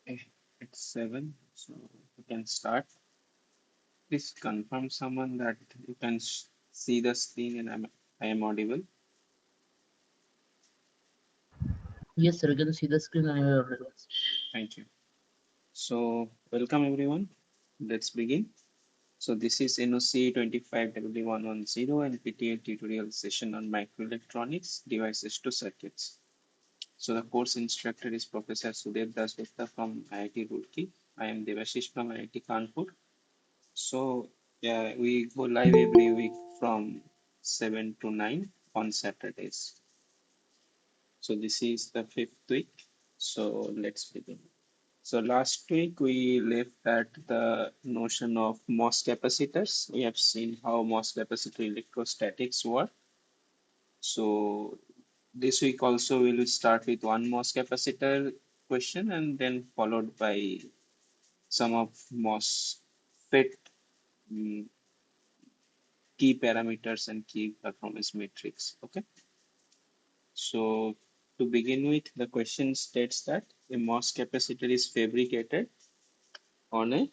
Okay, it's 7, so you can start. Please confirm someone that you can see the screen and I am audible. Yes, sir, you can see the screen and your audience. Thank you. So, welcome everyone. Let's begin. So, this is NOC 25W110 NPTEL tutorial session on microelectronics devices to circuits. So, the course instructor is Professor Sudeb Dasgupta from IIT Roorkee. I am Debashish from IIT Kanpur. So, yeah, we go live every week from 7 to 9 on Saturdays. So, this is the fifth week. So, let's begin. So, last week we left at the notion of MOS capacitors. We have seen how MOS capacitor electrostatics work. So, this week also we will start with one MOS capacitor question and then followed by some of MOSFET key parameters and key performance metrics. Okay, so to begin with, the question states that a MOS capacitor is fabricated on a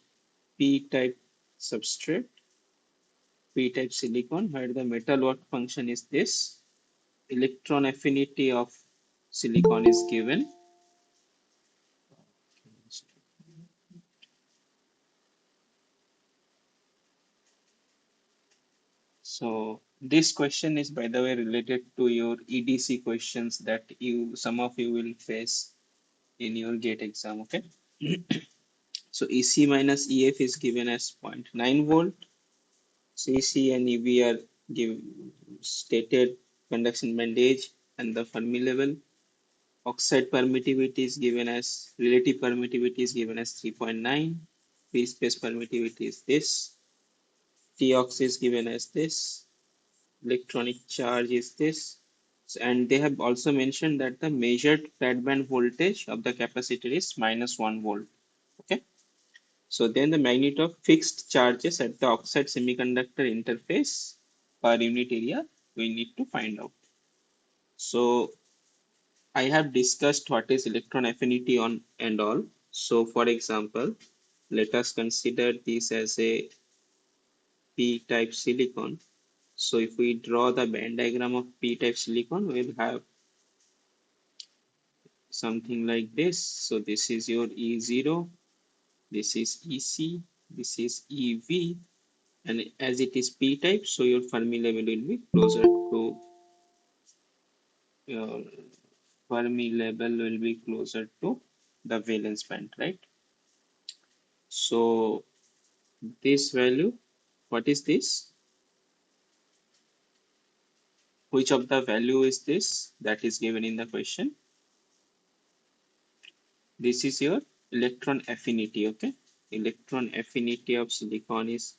P-type substrate, P-type silicon, where the metal work function is this. Electron affinity of silicon is given. So this question is, by the way, related to your EDC questions that some of you will face in your GATE exam. Okay. So EC minus EF is given as 0.9 volt. CC and EV are stated conduction band age and the Fermi level. Oxide permittivity is given as relative permittivity is given as 3.9. Free space permittivity is this. Tox is given as this. Electronic charge is this. And they have also mentioned that the measured flat band voltage of the capacitor is -1 volt. Okay. So then the magnitude of fixed charges at the oxide semiconductor interface per unit area we need to find out. So I have discussed what is electron affinity on and all. So for example, let us consider this as a P-type silicon. So if we draw the band diagram of P-type silicon, we'll have something like this. So this is your E0, this is EC, this is EV, and as it is P-type, so your Fermi level will be closer to your Fermi level will be closer to the valence band, right? So this value, what is this? Which of the value is this that is given in the question? This is your electron affinity, okay? Electron affinity of silicon is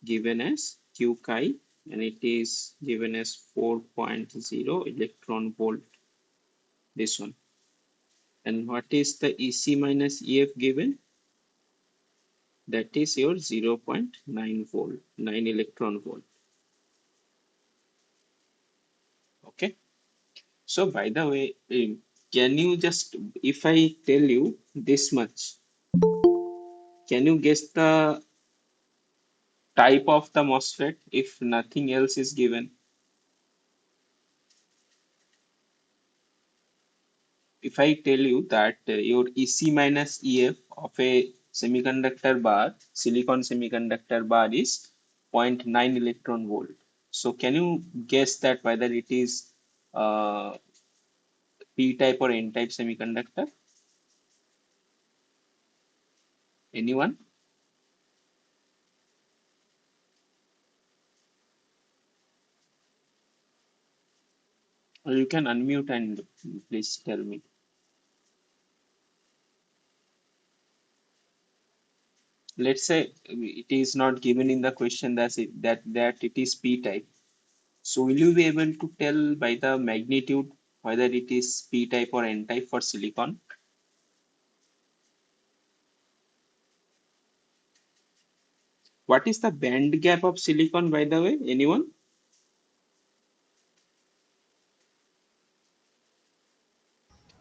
given as Q chi and it is given as 4.0 electron volt, this one. And what is the EC minus EF given? That is your 0.9 volt, 9 electron volt. Okay. So by the way, can you just, if I tell you this much, can you guess the type of the MOSFET if nothing else is given? If I tell you that your EC minus EF of a semiconductor bar, silicon semiconductor bar is zero point 0.9 electron volt. So can you guess that whether it is P-type or N-type semiconductor? Anyone? Or you can unmute and please tell me. Let's say it is not given in the question that it is P-type. So will you be able to tell by the magnitude whether it is P-type or N-type for silicon? What is the band gap of silicon, by the way? Anyone?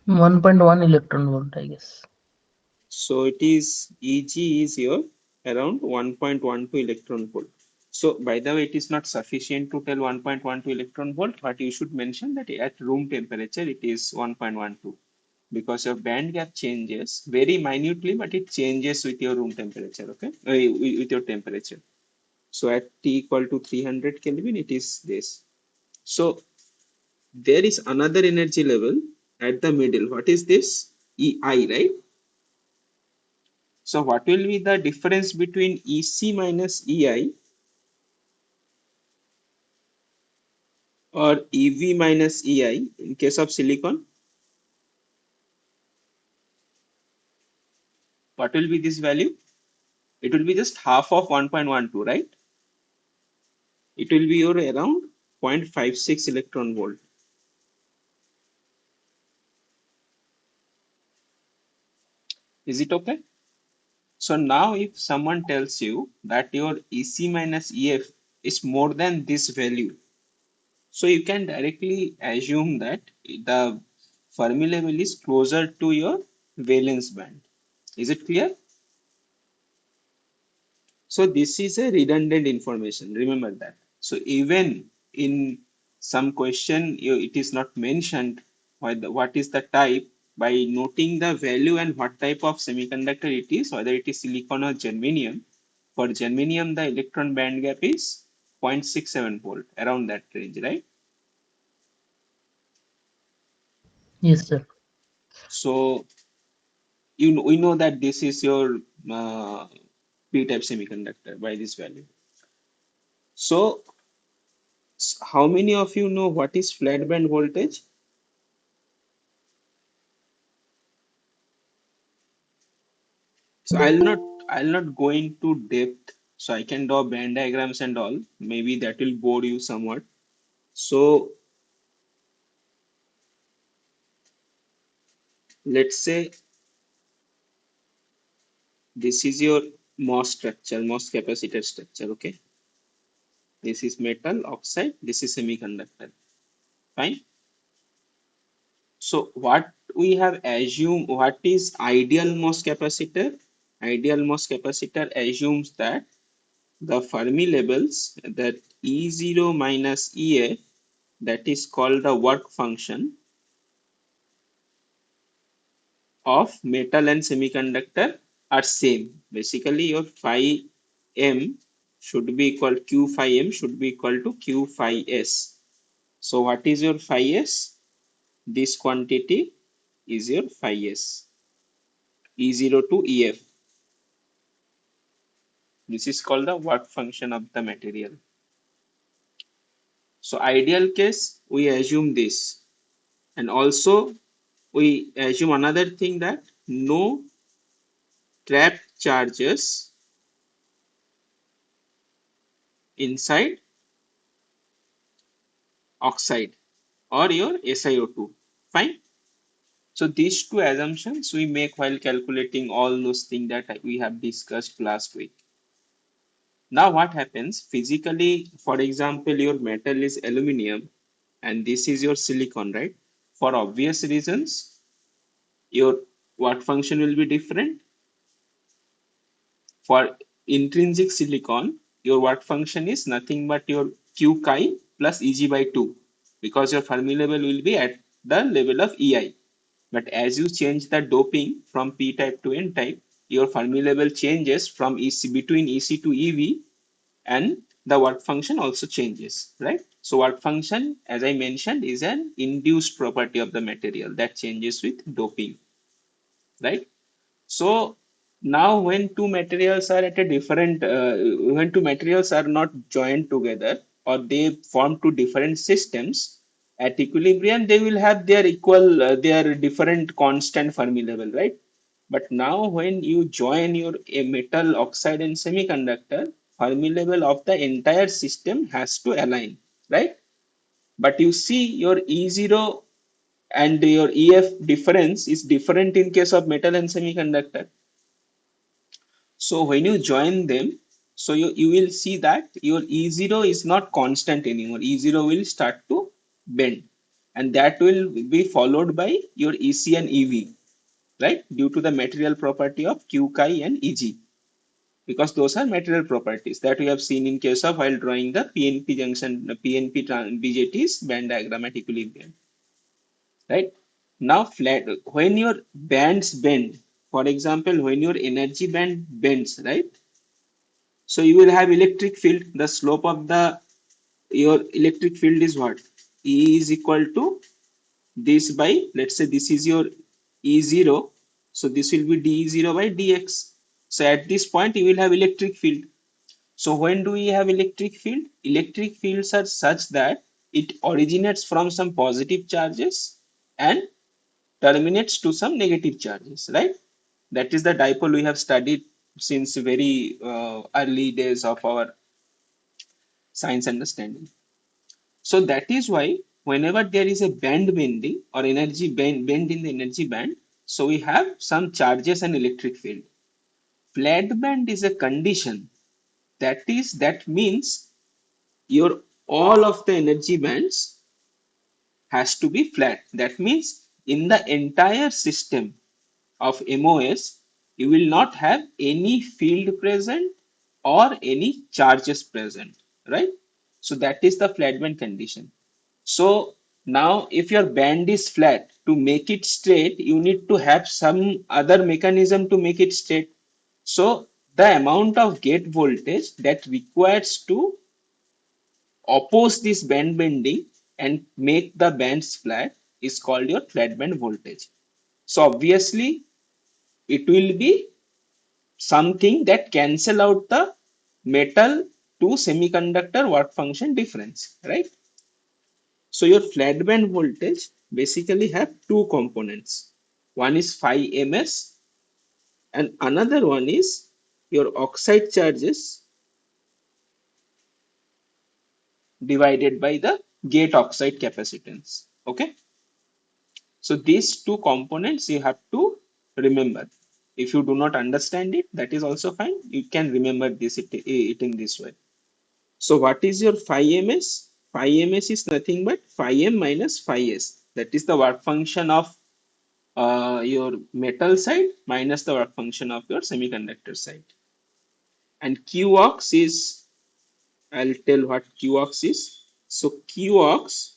1.1 electron volt, I guess. So it is Eg is here around 1.12 electron volt. So by the way, it is not sufficient to tell 1.12 electron volt, but you should mention that at room temperature it is 1.12 because your band gap changes very minutely, but it changes with your room temperature, okay, with your temperature. So at T equal to 300 Kelvin, it is this. So there is another energy level at the middle. What is this? EI, right? So what will be the difference between EC minus EI or EV minus EI in case of silicon? What will be this value? It will be just half of 1.12, right? It will be your around 0.56 electron volt. Is it okay? So now if someone tells you that your EC minus EF is more than this value, so you can directly assume that the Fermi level is closer to your valence band. Is it clear? So this is a redundant information. Remember that. So even in some question, it is not mentioned what is the type. By noting the value and what type of semiconductor it is, whether it is silicon or germanium. For germanium, the electron band gap is 0.67 volt, around that range, right? Yes, sir. So we know that this is your uh, p-type semiconductor by this value. So how many of you know what is flat band voltage? So I'll not go into depth. So I can draw band diagrams and all. Maybe that will bore you somewhat. So let's say this is your MOS structure, MOS capacitor structure. Okay, this is metal oxide. This is semiconductor. Fine. So what we have assumed, what is ideal MOS capacitor? Ideal MOS capacitor assumes that the Fermi levels, that E0 minus EF, that is called the work function of metal and semiconductor, are same. Basically, your phi m should be equal, q phi m should be equal to q phi s. So what is your phi s? This quantity is your phi s. E0 to EF. This is called the work function of the material. So ideal case, we assume this. And also we assume another thing, that no trapped charges inside oxide or your SiO2. Fine. So these two assumptions we make while calculating all those things that we have discussed last week. Now what happens physically, for example, your metal is aluminum and this is your silicon, right? For obvious reasons, your work function will be different. For intrinsic silicon, your work function is nothing but your Q chi plus Eg by 2, because your Fermi level will be at the level of EI. But as you change the doping from P type to N type, your Fermi level changes from EC, between EC to EV, and the work function also changes, right? So work function, as I mentioned, is an induced property of the material that changes with doping, right? So now when two materials are at a different, when two materials are not joined together or they form two different systems, at equilibrium, they will have their equal, their different constant Fermi level, right? But now when you join your a metal oxide and semiconductor, Fermi level of the entire system has to align, right? But you see your E0 and your EF difference is different in case of metal and semiconductor. So when you join them, so you will see that your E0 is not constant anymore. E0 will start to bend, and that will be followed by your EC and EV. right? Due to the material property of Q, chi, and Eg, because those are material properties that we have seen in case of while drawing the PNP junction, PNP BJT's band diagram at equilibrium, right? Now, flat when your bands bend, for example, when your energy band bends, right? So you will have electric field. The slope of the your electric field is what? E is equal to this by, let's say this is your E0. So this will be dE0 by dx. So at this point you will have electric field. So when do we have electric field? Electric fields are such that it originates from some positive charges and terminates to some negative charges, right? That is the dipole we have studied since very early days of our science understanding. So that is why whenever there is a band bending or energy bend in the energy band, so we have some charges and electric field. Flat band is a condition, that means your all of the energy bands has to be flat. That means in the entire system of MOS, you will not have any field present or any charges present, right? So that is the flat band condition. So now if your band is flat, to make it straight, you need to have some other mechanism to make it straight. So the amount of gate voltage that requires to oppose this band bending and make the bands flat is called your flat band voltage. So obviously it will be something that cancel out the metal to semiconductor work function difference, right? So your flat band voltage basically have two components. One is phi ms and another one is your oxide charges divided by the gate oxide capacitance. Okay. So these two components you have to remember. If you do not understand it, that is also fine. You can remember it in this way. So what is your phi ms? Phi ms is nothing but phi m minus phi s. That is the work function of your metal side minus the work function of your semiconductor side. And qox is, I'll tell what qox is. So qox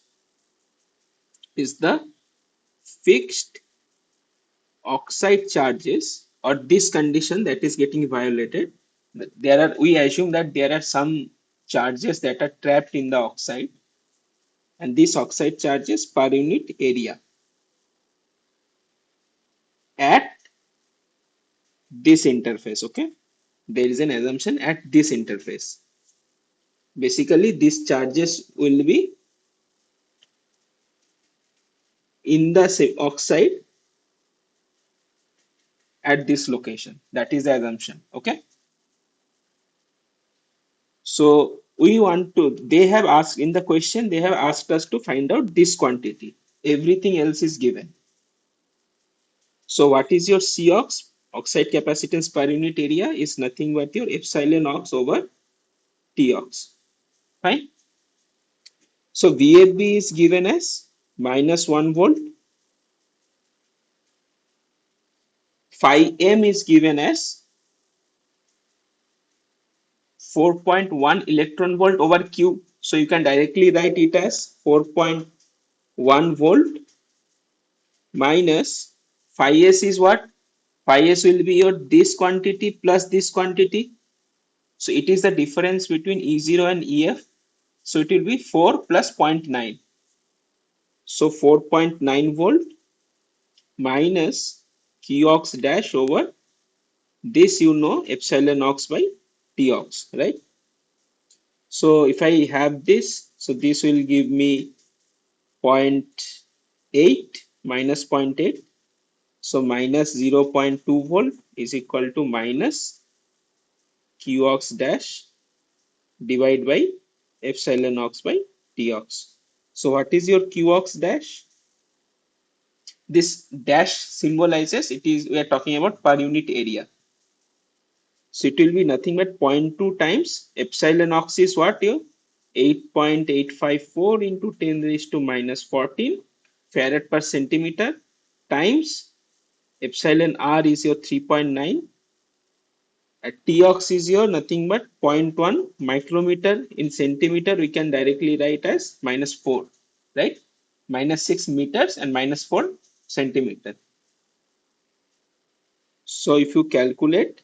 is the fixed oxide charges, or this condition that is getting violated. There are, we assume that there are some charges that are trapped in the oxide, and these oxide charges per unit area at this interface. Okay, there is an assumption at this interface. Basically these charges will be in the oxide at this location. That is the assumption. Okay, so we want to, they have asked in the question, they have asked us to find out this quantity. Everything else is given. So what is your cox? Oxide capacitance per unit area is nothing but your epsilon ox over tox. Fine. So VFB is given as minus 1 volt. Phi m is given as 4.1 electron volt over Q. So you can directly write it as 4.1 volt minus phi s is what? Phi s will be your this quantity plus this quantity. So it is the difference between E0 and EF. So it will be 4 plus 0.9. So 4.9 volt minus Qox dash over this, you know, epsilon ox by Tox, right? So if I have this, so this will give me zero point 0.8 minus zero point 0.8. So minus 0.2 volt is equal to minus Qox dash divided by epsilon ox by Tox. So what is your Qox dash? This dash symbolizes, it is, we are talking about per unit area. So it will be nothing but 0.2 times epsilon ox is what you 8.854 into 10 raised to minus 14 farad per centimeter times epsilon r is your 3.9. Tox is your nothing but zero point 0.1 micrometer in centimeter. We can directly write as -4, right? -6 meters and -4 centimeter. So if you calculate,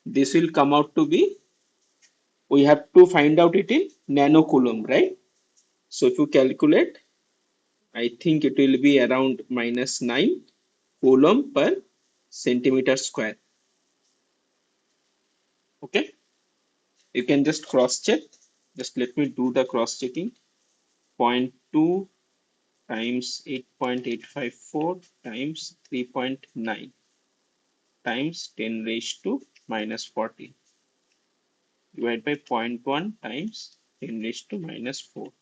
this will come out to be, we have to find out it in nanocoulomb, right? So if you calculate, I think it will be around -9 coulomb per centimeter square. Okay, you can just cross check. Just let me do the cross checking. 0.2 times 8.854 times 3.9 times 10 raised to -14 divided by zero point 0.1 times 10 raised to -4.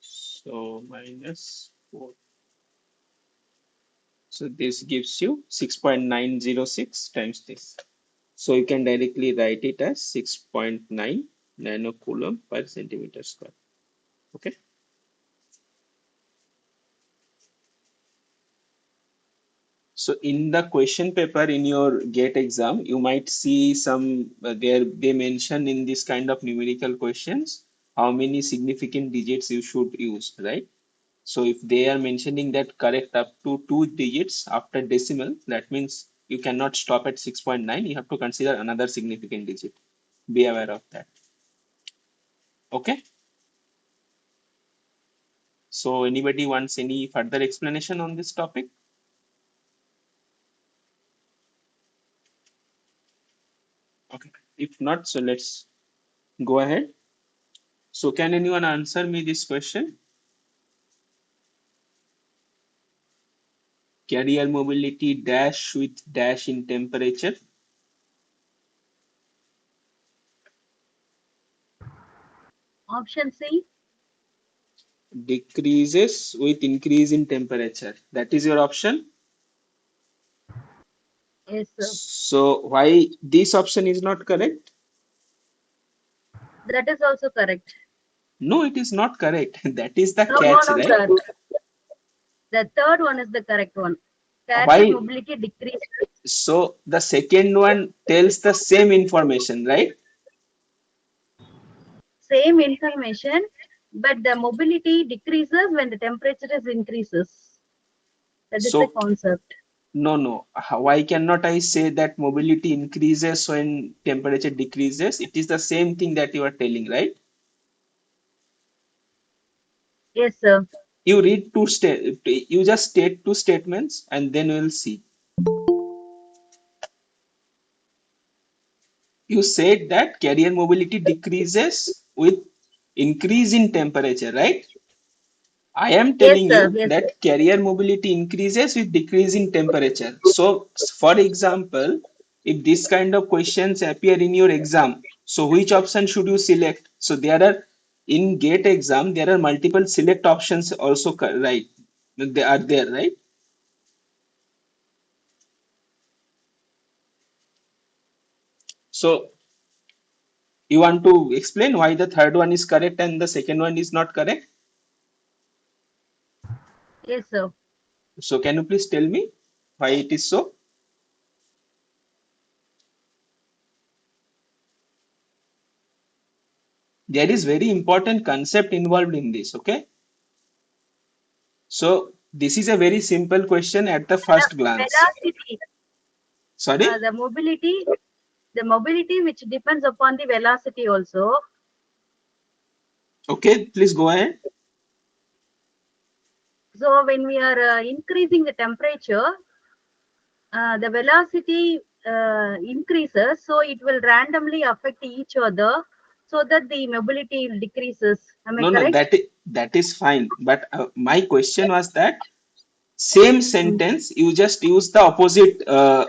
So -4. So this gives you 6.906 times this. So you can directly write it as 6.9 nanocoulomb per centimeter square. Okay. So in the question paper in your GATE exam, you might see some there they mention in this kind of numerical questions how many significant digits you should use, right? So if they are mentioning that correct up to 2 digits after decimal, that means you cannot stop at 6.9. You have to consider another significant digit. Be aware of that. Okay. So anybody wants any further explanation on this topic? Okay. If not, so let's go ahead. So can anyone answer me this question? Carrier mobility dash with dash in temperature Option C. decreases with increase in temperature. That is your option. Yes, sir. So why this option is not correct? That is also correct. No, it is not correct. That is the No, no, catch, no, right? sir. The third one is the correct one. Carrier Why? mobility decreases. So the second one tells the same information, right? Same information, but the mobility decreases when the temperature is increases. That is the So concept. no, no. Why cannot I say that mobility increases when temperature decreases? It is the same thing that you are telling, right? Yes, sir. You read you just state two statements and then we'll see. You said that carrier mobility decreases with increase in temperature, right? I am Yes, telling sir. you Yes, sir. that carrier mobility increases with decrease in temperature. So, for example, if this kind of questions appear in your exam, so which option should you select? So there are in GATE exam there are multiple select options also, right? They are there, right? So you want to explain why the third one is correct and the second one is not correct? Yes, sir. So can you please tell me why it is so? There is very important concept involved in this, okay? So this is a very simple question at the first glance. Velocity, Sorry? the mobility which depends upon the velocity also. Okay, please go ahead. So when we are increasing the temperature, the velocity increases, so it will randomly affect each other, so that the mobility decreases. Am I No, no, correct? that is fine. But my question was that same Mm. sentence, you just use the opposite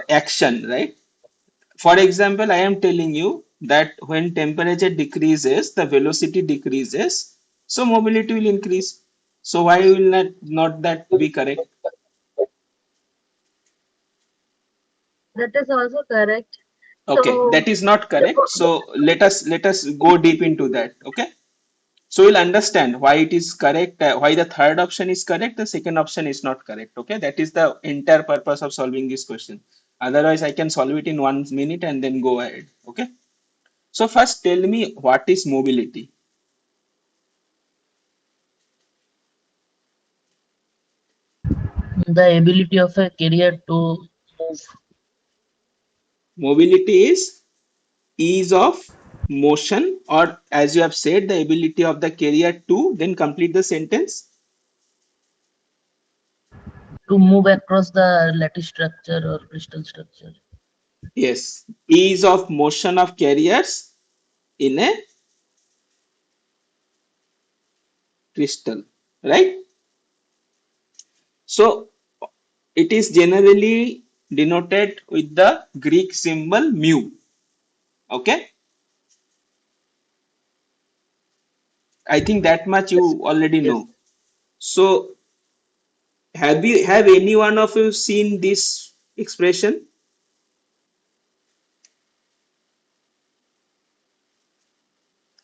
action, right? For example, I am telling you that when temperature decreases, the velocity decreases, so mobility will increase. So why will not that be correct? That is also correct. Okay, So that is not the correct. So let us go deep into that. Okay. So you'll understand why it is correct, why the third option is correct, the second option is not correct. Okay, that is the entire purpose of solving this question. Otherwise, I can solve it in 1 minute and then go ahead. Okay. So first, tell me what is mobility. The ability of a carrier to move. Mobility is ease of motion, or as you have said, the ability of the carrier to, then complete the sentence. To move across the lattice structure or crystal structure. Yes, ease of motion of carriers in a crystal, right? So it is generally denoted with the Greek symbol mu. Okay, I think that much Yes. you already Yes. know. So have any one of you seen this expression?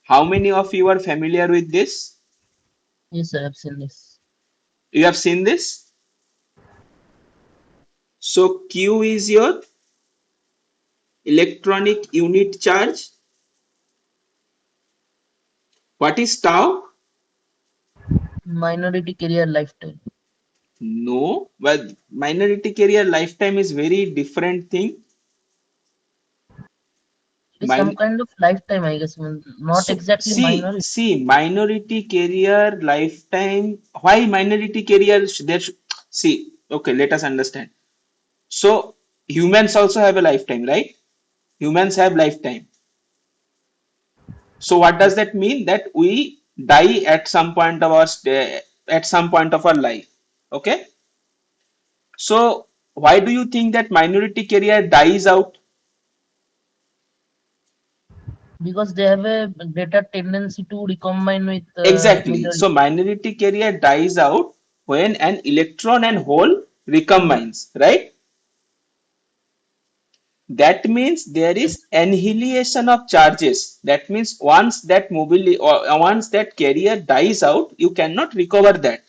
How many of you are familiar with this? Yes, I have seen this. You have seen this? So Q is your electronic unit charge. What is tau? Minority carrier lifetime. No, but minority carrier lifetime is very different thing. It is some Min kind of lifetime, I guess. Not so exactly minority. see minority carrier lifetime. Why minority carrier? See. Okay, let us understand. So humans also have a lifetime, right? Humans have lifetime. So what does Yes. that mean? That we die at some point of our at some point of our life. Okay. So why do you think that minority carrier dies out? Because they have a greater tendency to recombine with Exactly. majority. So minority carrier dies out when an electron and hole recombines, right? That means there Yes. is annihilation of charges. That means once that mobility or once that carrier dies out, you cannot recover that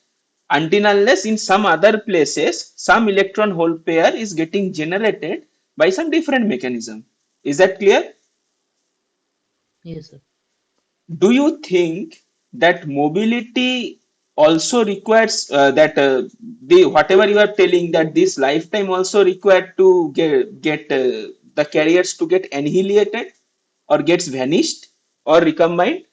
until unless in some other places some electron hole pair is getting generated by some different mechanism. Is that clear? Yes, sir. Do you think that mobility also requires the whatever you are telling that this lifetime also required to get the carriers to get annihilated or gets vanished or recombined?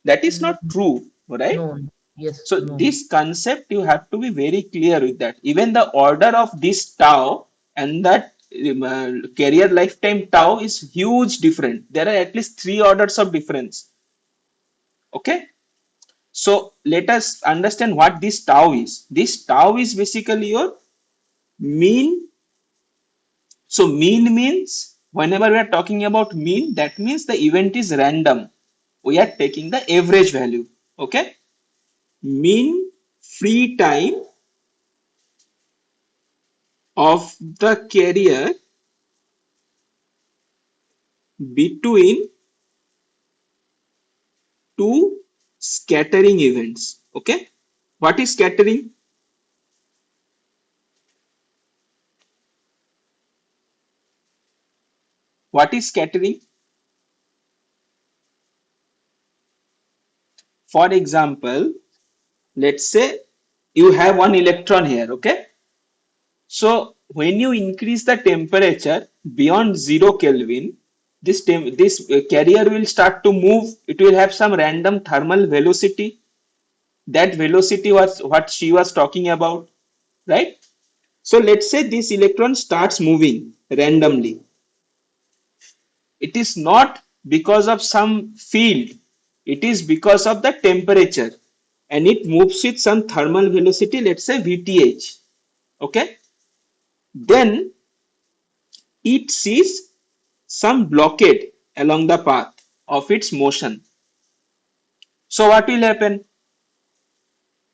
That is Mm, not true, right? no. Yes. So No. this concept you have to be very clear with that. Even the order of this tau and that carrier lifetime tau is huge different. There are at least three orders of difference. Okay. So let us understand what this tau is. This tau is basically your mean. So mean means whenever we are talking about mean, that means the event is random. We are taking the average value. Okay. Mean free time of the carrier between two scattering events. Okay. What is scattering? What is scattering? For example, let's say you have one electron here. Okay. So when you increase the temperature beyond 0 Kelvin, this carrier will start to move. It will have some random thermal velocity. That velocity was what she was talking about, right? So let's say this electron starts moving randomly. It is not because of some field. It is because of the temperature, and it moves with some thermal velocity. Let's say VTH. Okay. Then it sees some blockade along the path of its motion. So what will happen?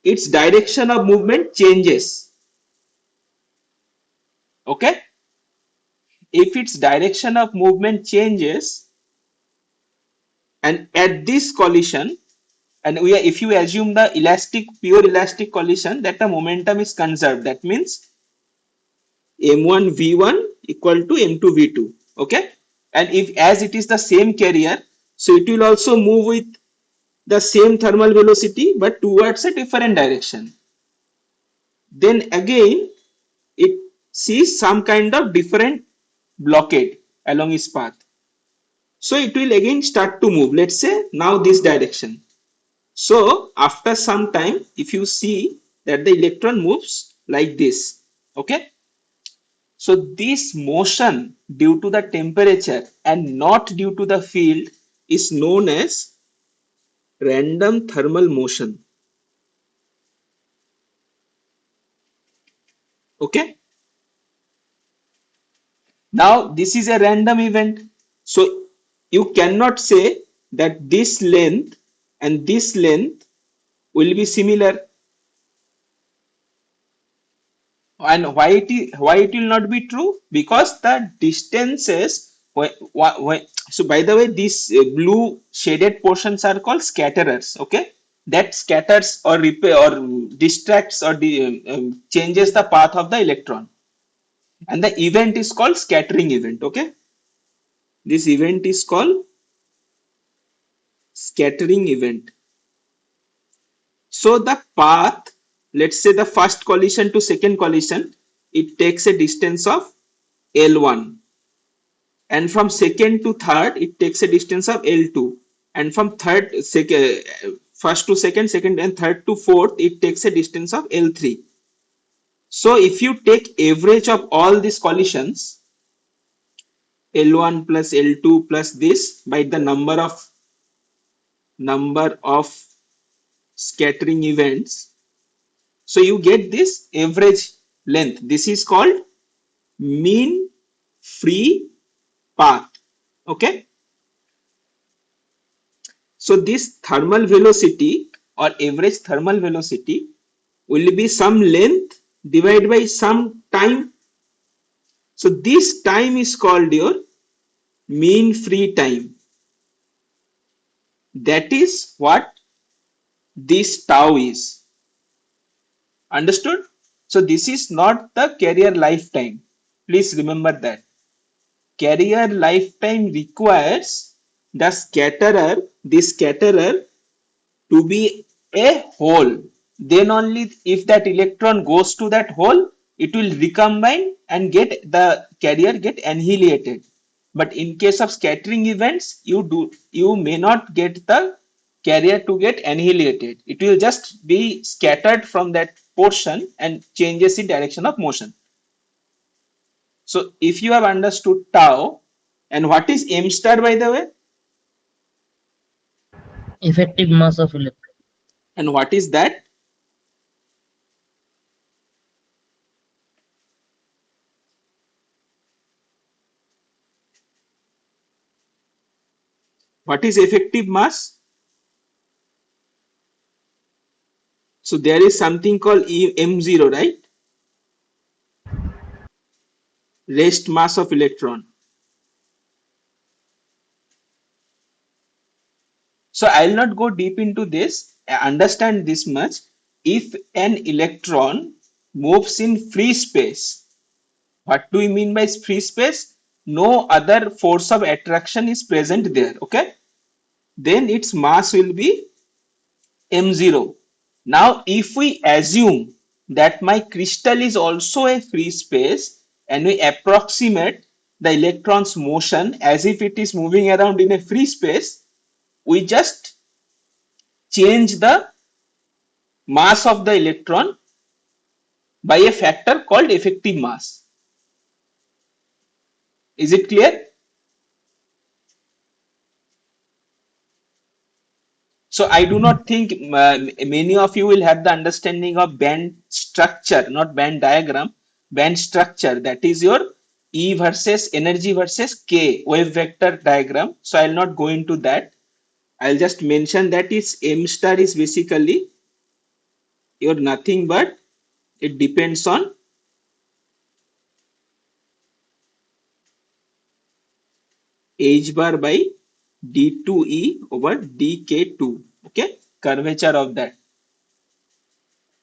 Its direction of movement changes. Okay. If its direction of movement changes, and at this collision, And if you assume the pure elastic collision, that the momentum is conserved. That means M1 V1 equal to M2 V2. Okay. And if as it is the same carrier, so it will also move with the same thermal velocity but towards a different direction. Then again it sees some kind of different blockade along its path. So it will again start to move. Let's say now this direction. So after some time, if you see that the electron moves like this, okay. So this motion due to the temperature and not due to the field is known as random thermal motion. Okay. Now this is a random event. So you cannot say that this length and this length will be similar. And why it will not be true? Because the distances so by the way, these blue shaded portions are called scatterers. Okay, that scatters or repair or distracts or changes the path of the electron, and the event is called scattering event. Okay, this event is called scattering event. So the path, let's say the first collision to second collision, it takes a distance of L1, and from second to third it takes a distance of L2, and from first to second, second and third to fourth it takes a distance of L3. So if you take average of all these collisions, L1 plus L2 plus this by the number of scattering events, so you get this average length. This is called mean free path. Okay. So this thermal velocity or average thermal velocity will be some length divided by some time. So this time is called your mean free time. That is what this tau is. Understood? So this is not the carrier lifetime. Please remember that. Carrier lifetime requires this scatterer to be a hole. Then only if that electron goes to that hole, it will recombine and get the carrier get annihilated. But in case of scattering events, you may not get the carrier to get annihilated. It will just be scattered from that portion and changes the direction of motion. So if you have understood tau, and what is m star by the way, Effective mass of electron. and what is that? What is effective mass? So there is something called M0, right? Rest mass of electron. So I'll not go deep into this. Understand this much. If an electron moves in free space, what do we mean by free space? No other force of attraction is present there. Okay. Then its mass will be M0. Now, if we assume that my crystal is also a free space and we approximate the electron's motion as if it is moving around in a free space, we just change the mass of the electron by a factor called effective mass. Is it clear? So I do not think many of you will have the understanding of band structure, not band diagram, band structure. That is your E versus energy versus K wave vector diagram. So I'll not go into that. I'll just mention that is M star is basically your nothing but it depends on H bar by D2E over DK2. Okay. curvature of that.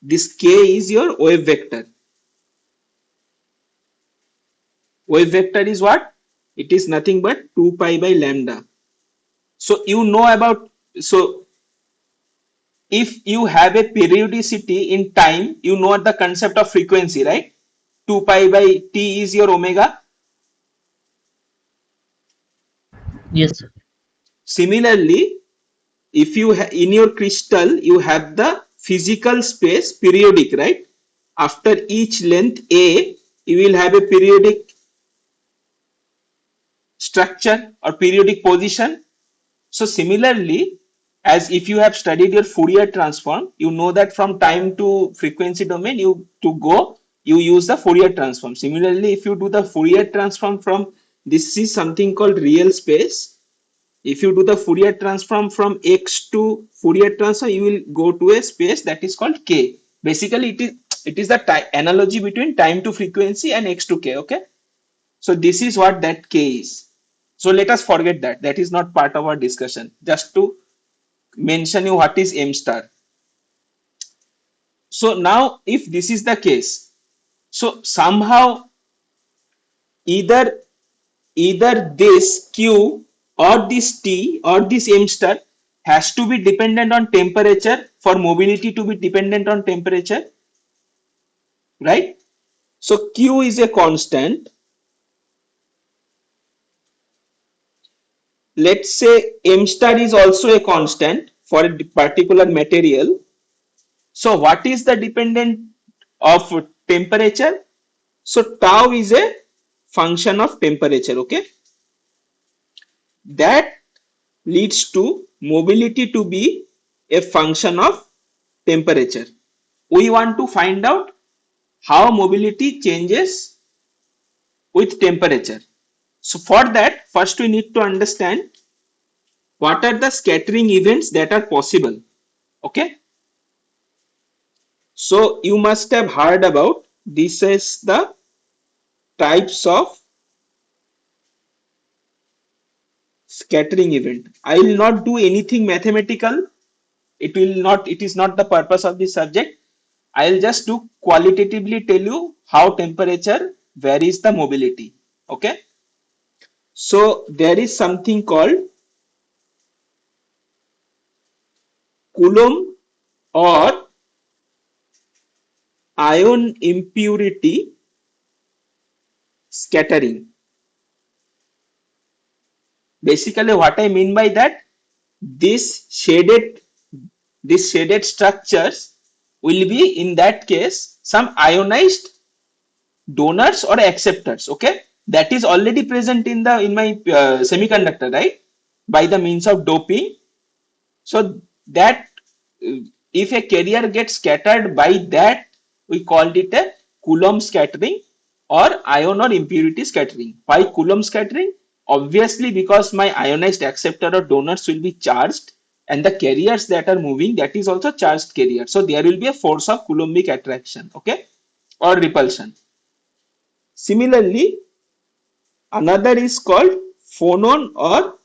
This k is your wave vector. Wave vector is what? It is nothing but 2 pi by lambda. So you know about, so if you have a periodicity in time, you know the concept of frequency, right? 2 pi by t is your omega. Yes. Similarly, if you in your crystal you have the physical space periodic, right? After each length a, you will have a periodic structure or periodic position. So similarly, as if you have studied your Fourier transform, you know that from time to frequency domain, you use the Fourier transform. Similarly, if you do the Fourier transform from, this is something called real space. If you do the Fourier transform from x to Fourier transform, you will go to a space that is called k. Basically, it is the analogy between time to frequency and x to k. Okay, so this is what that k is. So let us forget that. That is not part of our discussion. Just to mention you what is m star. So now, if this is the case, so somehow either this q or this t or this m star has to be dependent on temperature for mobility to be dependent on temperature, right? So q is a constant. Let's say m star is also a constant for a particular material. So what is the dependent of temperature? So tau is a function of temperature, okay? That leads to mobility to be a function of temperature. We want to find out how mobility changes with temperature. So for that, first we need to understand what are the scattering events that are possible, okay? So you must have heard about this is the types of scattering event. I will not do anything mathematical. It is not the purpose of this subject. I'll just do qualitatively tell you how temperature varies the mobility. Okay. So there is something called Coulomb or ion impurity scattering. Basically, what I mean by that, this shaded structures will be in that case some ionized donors or acceptors, okay, that is already present in my semiconductor, right, by the means of doping. So that if a carrier gets scattered by that, we called it a Coulomb scattering or ion or impurity scattering. Why Coulomb scattering? Obviously because my ionized acceptor or donors will be charged and the carriers that are moving, that is also charged carrier, so there will be a force of Coulombic attraction, okay, or repulsion. Similarly, another is called phonon or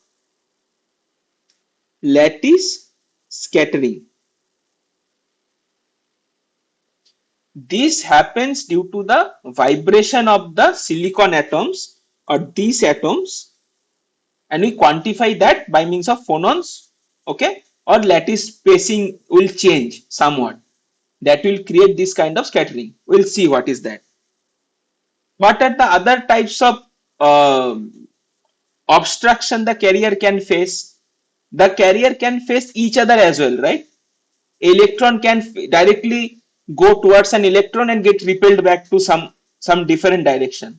lattice scattering. This happens due to the vibration of the silicon atoms or these atoms, and we quantify that by means of phonons, okay, or lattice spacing will change somewhat. That will create this kind of scattering. We'll see what is that. What are the other types of uh, obstruction the carrier can face? The carrier can face each other as well, right? Electron can directly go towards an electron and get repelled back to some different direction.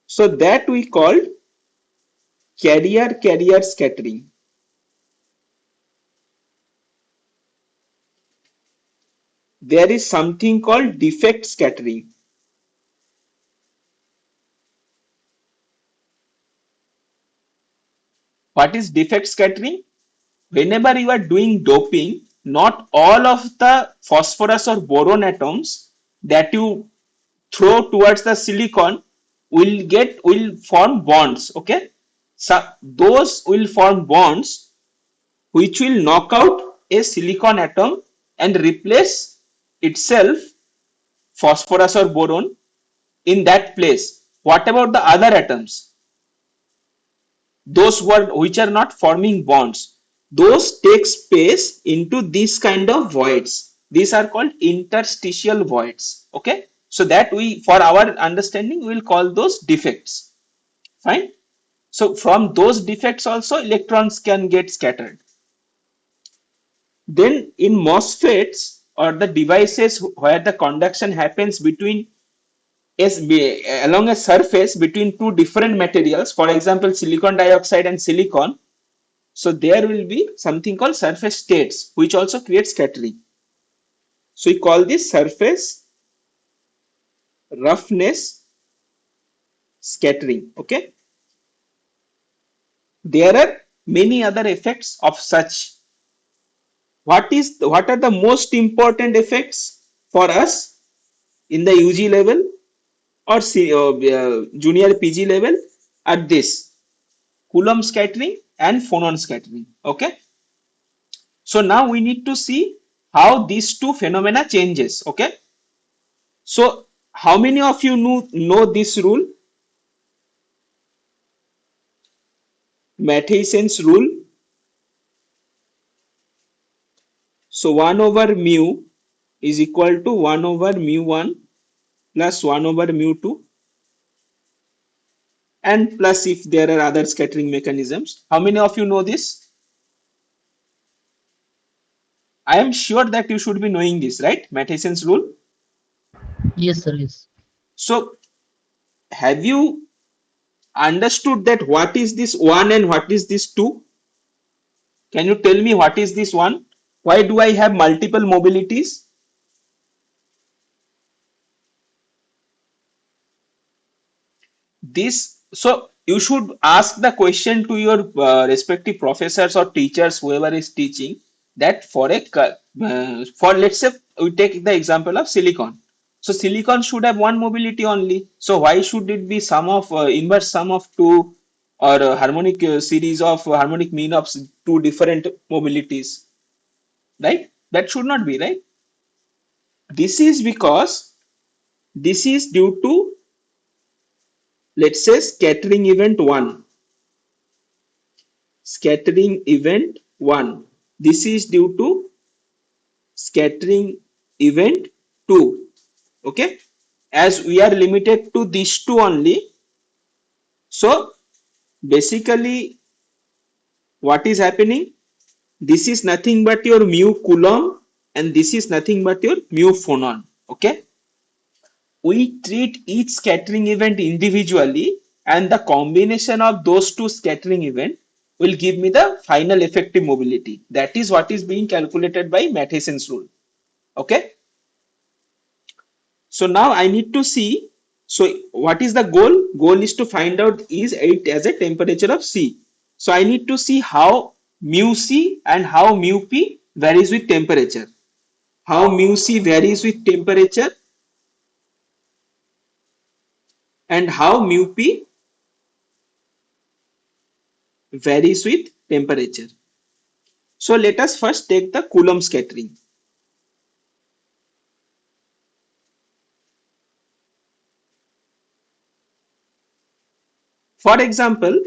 So that we call carrier scattering. There is something called defect scattering. What is defect scattering? Whenever you are doing doping, not all of the phosphorus or boron atoms that you throw towards the silicon will form bonds, okay? So those will form bonds which will knock out a silicon atom and replace itself, phosphorus or boron, in that place. What about the other atoms? Those which are not forming bonds, those take space into these kind of voids. These are called interstitial voids. Okay, so that we, for our understanding, we will call those defects. Fine. So from those defects also electrons can get scattered. Then in MOSFETs, or the devices where the conduction happens between along a surface between two different materials, for example silicon dioxide and silicon, so there will be something called surface states which also create scattering. So we call this surface roughness scattering. Okay, there are many other effects of such. What are the most important effects for us in the UG level or junior PG level are this: Coulomb scattering and phonon scattering. Okay, so now we need to see how these two phenomena changes. Okay, so how many of you know this rule, Mathiessen's rule? So 1 over mu is equal to 1 over mu1 plus 1 over mu2, and plus if there are other scattering mechanisms. How many of you know this? I am sure that you should be knowing this, right? Mathiessen's rule. Yes, sir. Yes. So have you understood that what is this 1 and what is this 2? Can you tell me what is this 1? Why do I have multiple mobilities? This, so you should ask the question to your respective professors or teachers, whoever is teaching, that for a for, let's say we take the example of silicon. So silicon should have one mobility only. So why should it be sum of inverse sum of two, or harmonic series of harmonic mean of two different mobilities, right? That should not be, right? This is because this is due to, let's say, scattering event 1. Scattering event 1. This is due to scattering event 2. Okay, as we are limited to these two only, so basically what is happening, this is nothing but your mu coulomb and this is nothing but your mu phonon. Okay, we treat each scattering event individually, and the combination of those two scattering events will give me the final effective mobility. That is what is being calculated by Mathiessen's rule. Okay, so now I need to see, so what is the goal is to find out is it as a temperature of C. So I need to see how mu C and how mu P varies with temperature. How mu C varies with temperature and how mu P varies with temperature. So let us first take the Coulomb scattering. For example,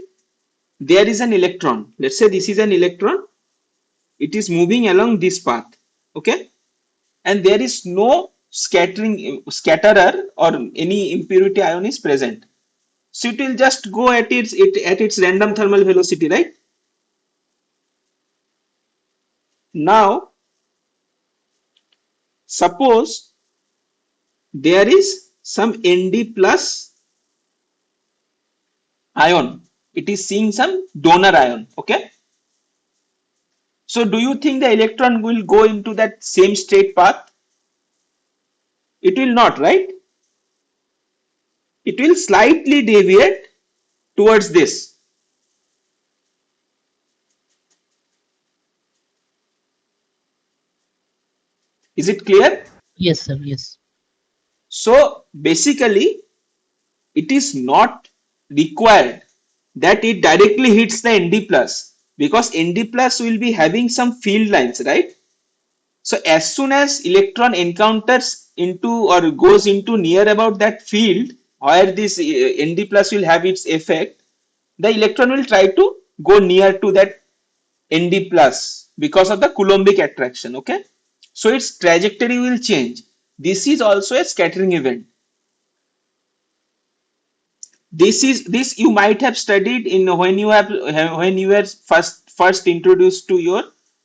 there is an electron. Let's say this is an electron. It is moving along this path. Okay, and there is no scatterer or any impurity ion is present. So it will just go at its random thermal velocity, right? Now, suppose there is some Nd plus ion. It is seeing some donor ion. Okay. So do you think the electron will go into that same straight path? It will not, right? It will slightly deviate towards this. Is it clear? Yes, sir. Yes. So basically, it is not required that it directly hits the Nd plus. because Nd plus will be having some field lines, right? So as soon as electron encounters into or goes into near about that field where this Nd plus will have its effect, the electron will try to go near to that Nd plus because of the Coulombic attraction. Okay, so its trajectory will change. This is also a scattering event. This you might have studied in when you were first introduced to your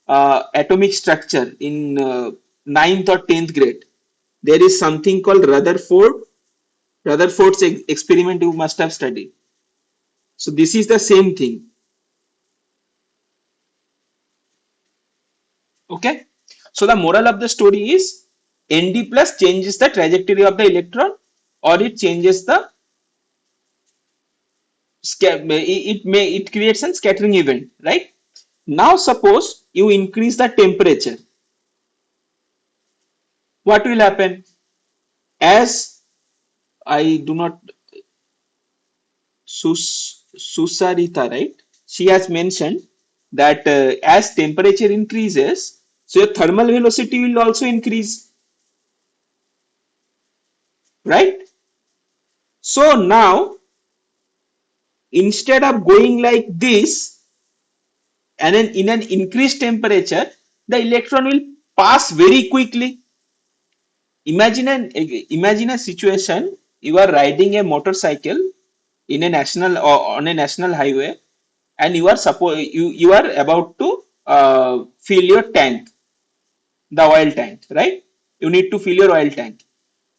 atomic structure in ninth or 10th grade. There is something called Rutherford's experiment you must have studied. So this is the same thing. Okay. So the moral of the story is Nd plus changes the trajectory of the electron, or it changes the it creates a scattering event, right? Now suppose you increase the temperature. What will happen? As I do not Susarita, right? She has mentioned that as temperature increases, so your thermal velocity will also increase, right? So now instead of going like this, and then in an increased temperature, the electron will pass very quickly. Imagine a situation: you are riding a motorcycle in a national or on a national highway, and you are about to fill your tank, the oil tank, right? You need to fill your oil tank.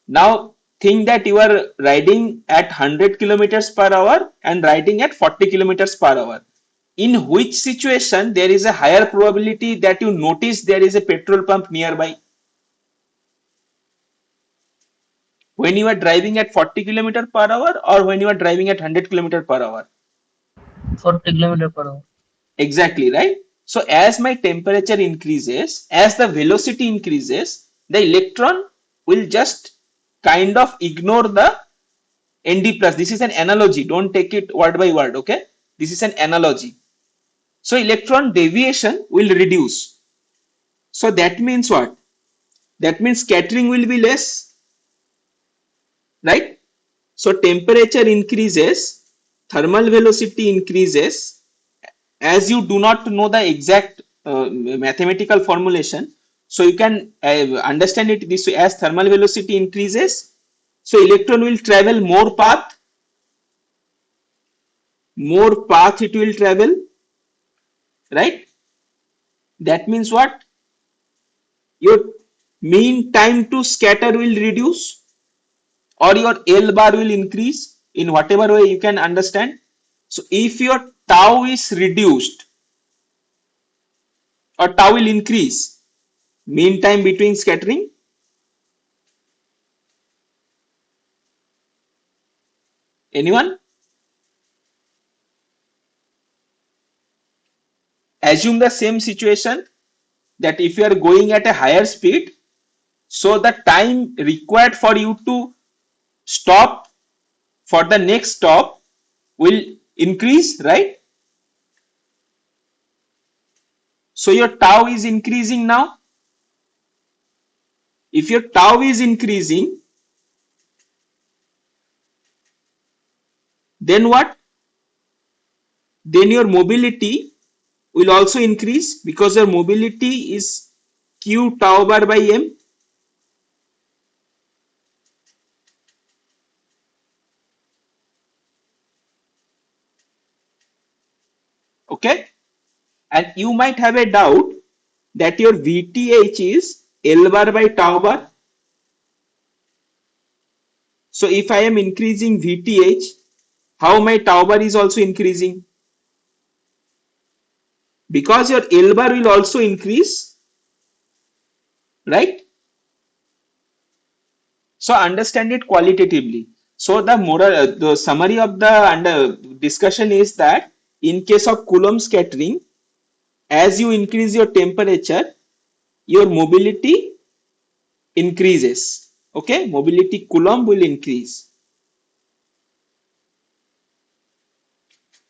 Now think that you are riding at 100 kilometers per hour and riding at 40 kilometers per hour. In which situation there is a higher probability that you notice there is a petrol pump nearby? When you are driving at 40 kilometers per hour, or when you are driving at 100 kilometers per hour? 40 kilometer per hour. Exactly, right? So as my temperature increases, as the velocity increases, the electron will just kind of ignore the Nd plus. This is an analogy. Don't take it word by word, okay? This is an analogy. So electron deviation will reduce. So that means what? That means scattering will be less, right? So temperature increases, thermal velocity increases. As you do not know the exact mathematical formulation, so you can understand it this way: as thermal velocity increases, so electron will travel more path it will travel, right? That means what? Your mean time to scatter will reduce, or your L bar will increase in whatever way you can understand. So if your tau is reduced, or tau will increase, mean time between scattering. Anyone? Assume the same situation, that if you are going at a higher speed, so the time required for you to stop for the next stop will increase, right? So your tau is increasing now. If your tau is increasing, then what? Then your mobility will also increase, because your mobility is q tau bar by m. Okay, and you might have a doubt that your VTH is L bar by tau bar. So if I am increasing VTH, how my tau bar is also increasing? Because your L bar will also increase, right? So understand it qualitatively. So the summary of the discussion is that in case of Coulomb scattering, as you increase your temperature, your mobility increases. Okay, mobility Coulomb will increase.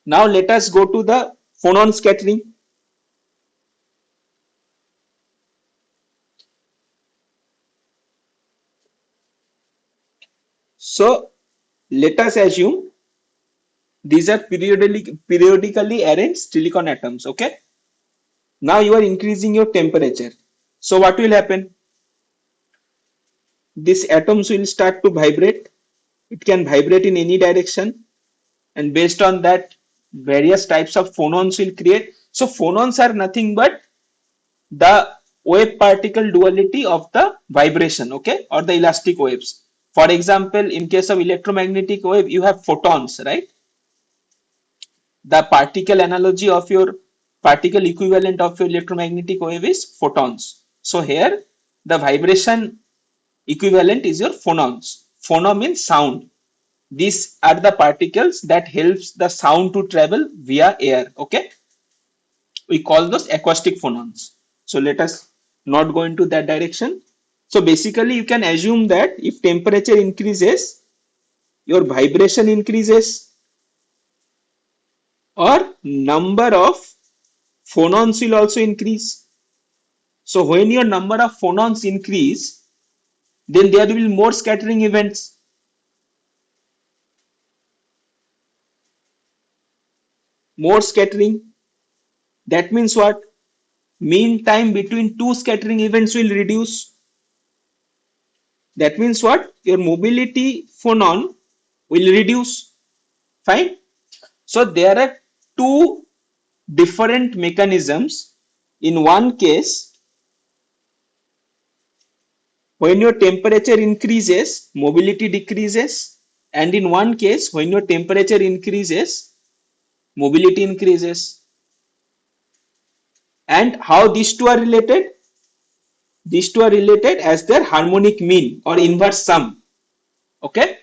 Now let us go to the phonon scattering. So let us assume these are periodically arranged silicon atoms. Okay. Now you are increasing your temperature. So what will happen? These atoms will start to vibrate. It can vibrate in any direction, and based on that, various types of phonons will create. So phonons are nothing but the wave particle duality of the vibration, okay, or the elastic waves. For example, in case of electromagnetic wave, you have photons, right? The particle analogy of your particle equivalent of your electromagnetic wave is photons. So here the vibration equivalent is your phonons. Phono means sound. These are the particles that helps the sound to travel via air. Okay, we call those acoustic phonons. So let us not go into that direction. So basically you can assume that if temperature increases, your vibration increases, or number of phonons will also increase. So when your number of phonons increase, then there will be more scattering events. More scattering. That means what? Mean time between two scattering events will reduce. That means what? Your mobility phonon will reduce. Fine. So there are two different mechanisms. In one case, when your temperature increases, mobility decreases. And in one case, when your temperature increases, mobility increases. And how these two are related? These two are related as their harmonic mean or inverse sum. Okay.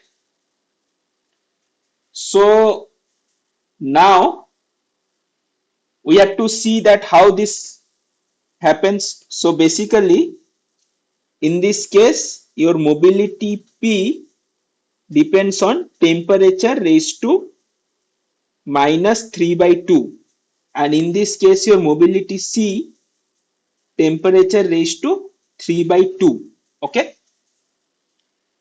So now we have to see that how this happens. So basically, in this case, your mobility P depends on temperature raised to minus 3 by 2. And in this case, your mobility C, temperature raised to 3 by 2. Okay.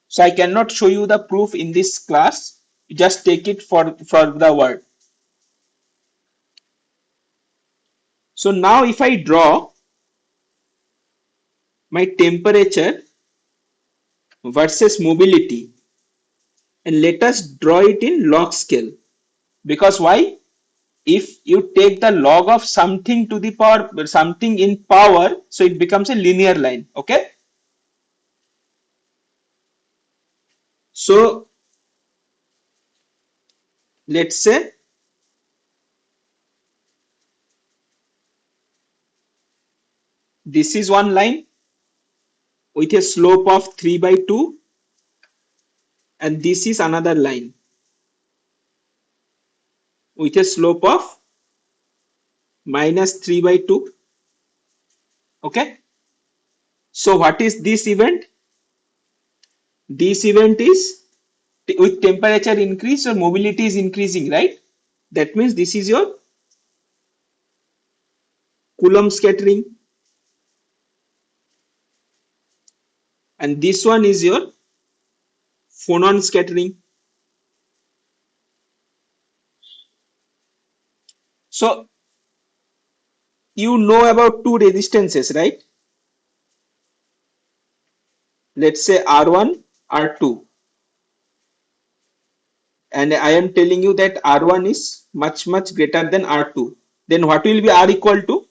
So I cannot show you the proof in this class. Just take it for the word. So now if I draw my temperature versus mobility, and let us draw it in log scale. Because why? If you take the log of something to the power, something in power, so it becomes a linear line. Okay. So let's say this is one line with a slope of 3 by 2, and this is another line with a slope of minus 3 by 2. Okay. So what is this event? This event is with temperature increase, or mobility is increasing, right? That means this is your Coulomb scattering, and this one is your phonon scattering. So you know about two resistances, right? Let's say R1, R2, and I am telling you that R1 is much greater than R2. Then what will be R equal to?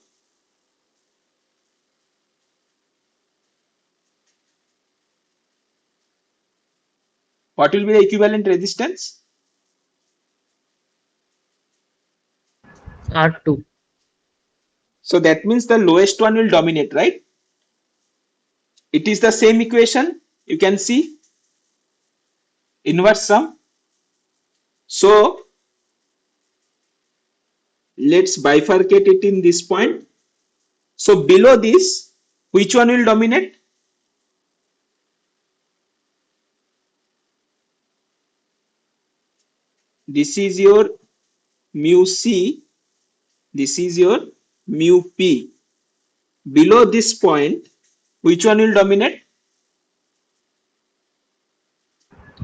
What will be the equivalent resistance? R2. So that means the lowest one will dominate, right? It is the same equation. You can see inverse sum. So let's bifurcate it in this point. So below this, which one will dominate? This is your mu C. This is your mu P. Below this point, which one will dominate?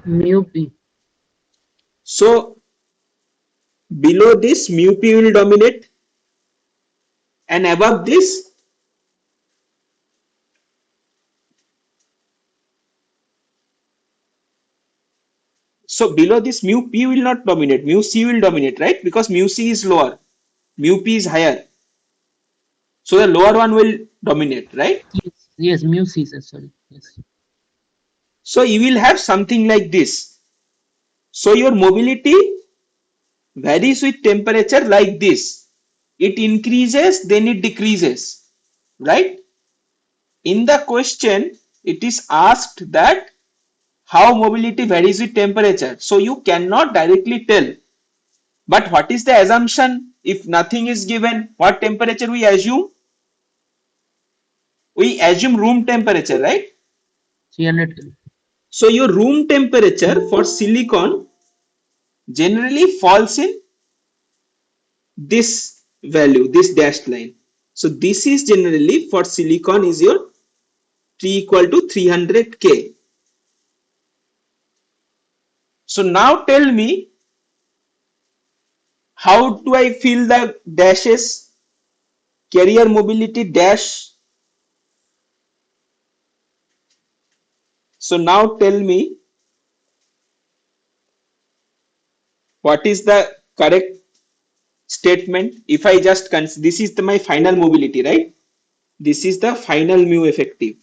Mu P. So below this mu p will dominate, and above this so below this mu p will not dominate, mu c will dominate, right? Because mu c is lower, mu p is higher. So the lower one will dominate, right? Yes, yes, mu C, sir. Sorry. Yes. So you will have something like this. So your mobility varies with temperature like this. It increases, then it decreases, right? In the question, it is asked that how mobility varies with temperature. So you cannot directly tell. But what is the assumption? If nothing is given, what temperature we assume? We assume room temperature, right? 300 Kelvin. So your room temperature for silicon generally falls in this value, this dashed line. So this is generally for silicon is your T equal to 300 K. So now tell me, how do I fill the dashes? Carrier mobility dash. So now tell me, what is the correct statement? If I just consider, this is my final mobility, right? This is the final mu effective.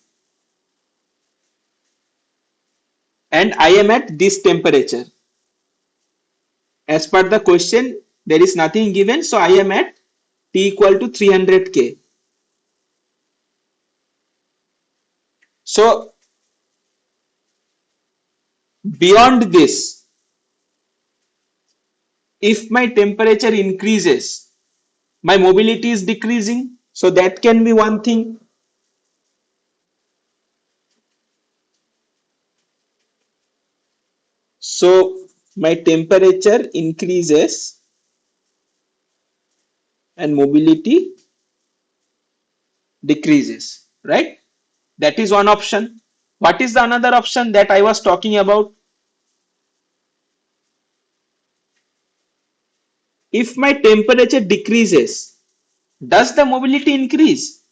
And I am at this temperature. As per the question, there is nothing given, so I am at T equal to 300 K. So beyond this, if my temperature increases, my mobility is decreasing. So that can be one thing. So my temperature increases and mobility decreases, right? That is one option. What is the another option that I was talking about? If my temperature decreases, does the mobility increase?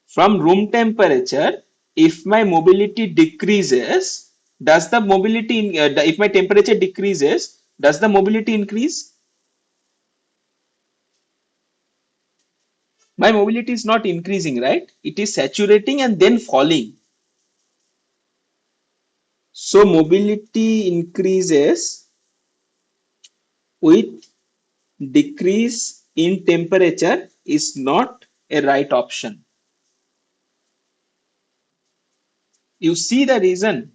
From room temperature, if my mobility decreases, does the mobility, if my temperature decreases, does the mobility increase? My mobility is not increasing, right? It is saturating and then falling. So mobility increases with decrease in temperature is not a right option. You see the reason.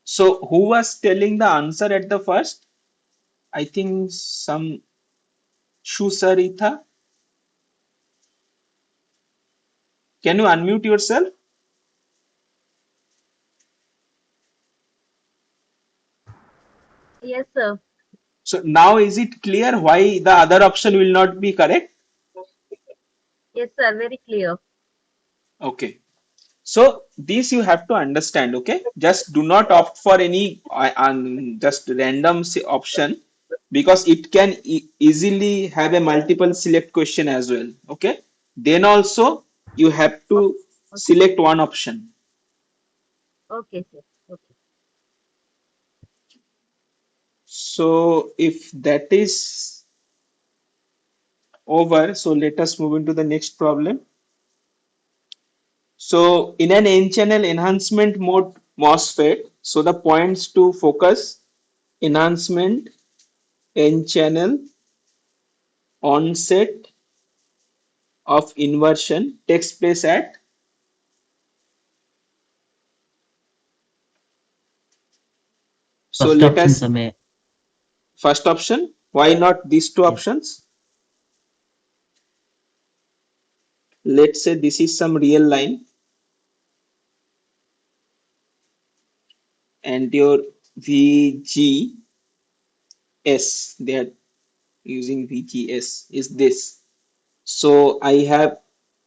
So who was telling the answer at the first? I think some Shusaritha. Can you unmute yourself? Yes, sir. So now is it clear why the other option will not be correct? Yes, sir. Very clear. Okay. So this you have to understand, okay? Just do not opt for any just random option, because it can easily have a multiple select question as well, okay? Then also you have to Okay. select one option. Okay, sir. Okay. So if that is over, so let us move into the next problem. So in an N-channel enhancement mode MOSFET, so the points to focus: enhancement, N-channel, onset of inversion takes place at. So First let option, us, Samay. first option, why not these two Yes. options? Let's say this is some real line and your VGS there. using VGS is this. So I have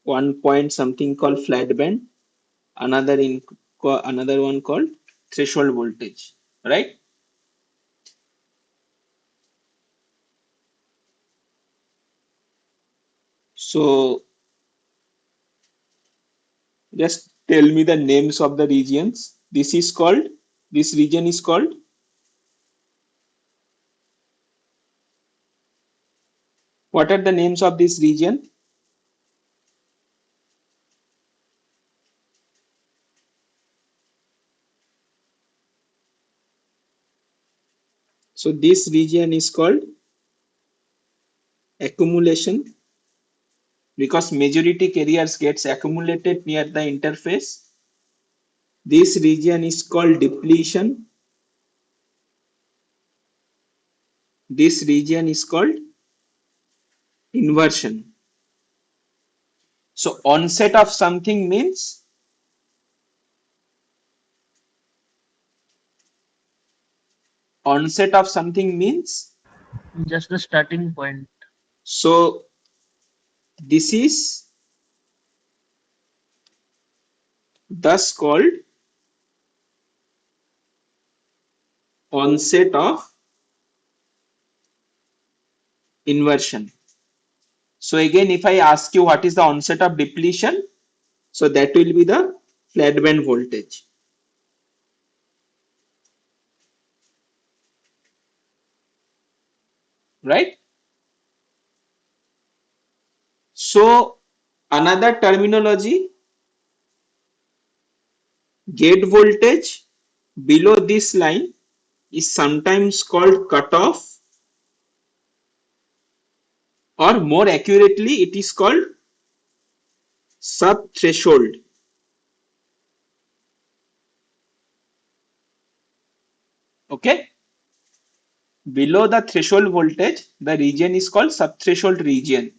one point something called flat band, another one called threshold voltage, right? So just tell me the names of the regions. This region is called. What are the names of this region? So this region is called accumulation because majority carriers gets accumulated near the interface. This region is called depletion. This region is called inversion. So onset of something means onset of something means Just the starting point. so this is thus called onset of inversion. So again, if I ask you what is the onset of depletion, so that will be the flat band voltage, right? So another terminology, gate voltage below this line is sometimes called cutoff, or more accurately it is called subthreshold. Okay, below the threshold voltage the region is called subthreshold region.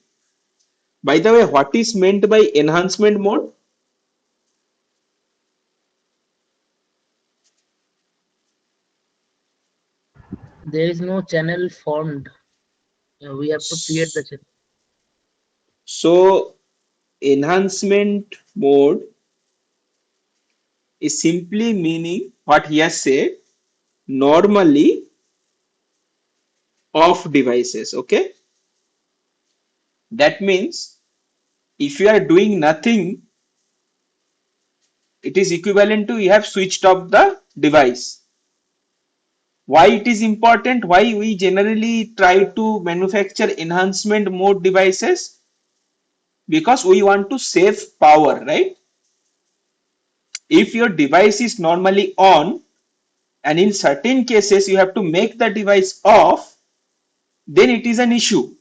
By the way, what is meant by enhancement mode? There is no channel formed. We have to create the channel. So enhancement mode is simply meaning what he has said, normally off devices. Okay, that means if you are doing nothing, it is equivalent to you have switched off the device. Why it is important? Why we generally try to manufacture enhancement mode devices? Because we want to save power, right? If your device is normally on and in certain cases you have to make the device off, then it is an issue.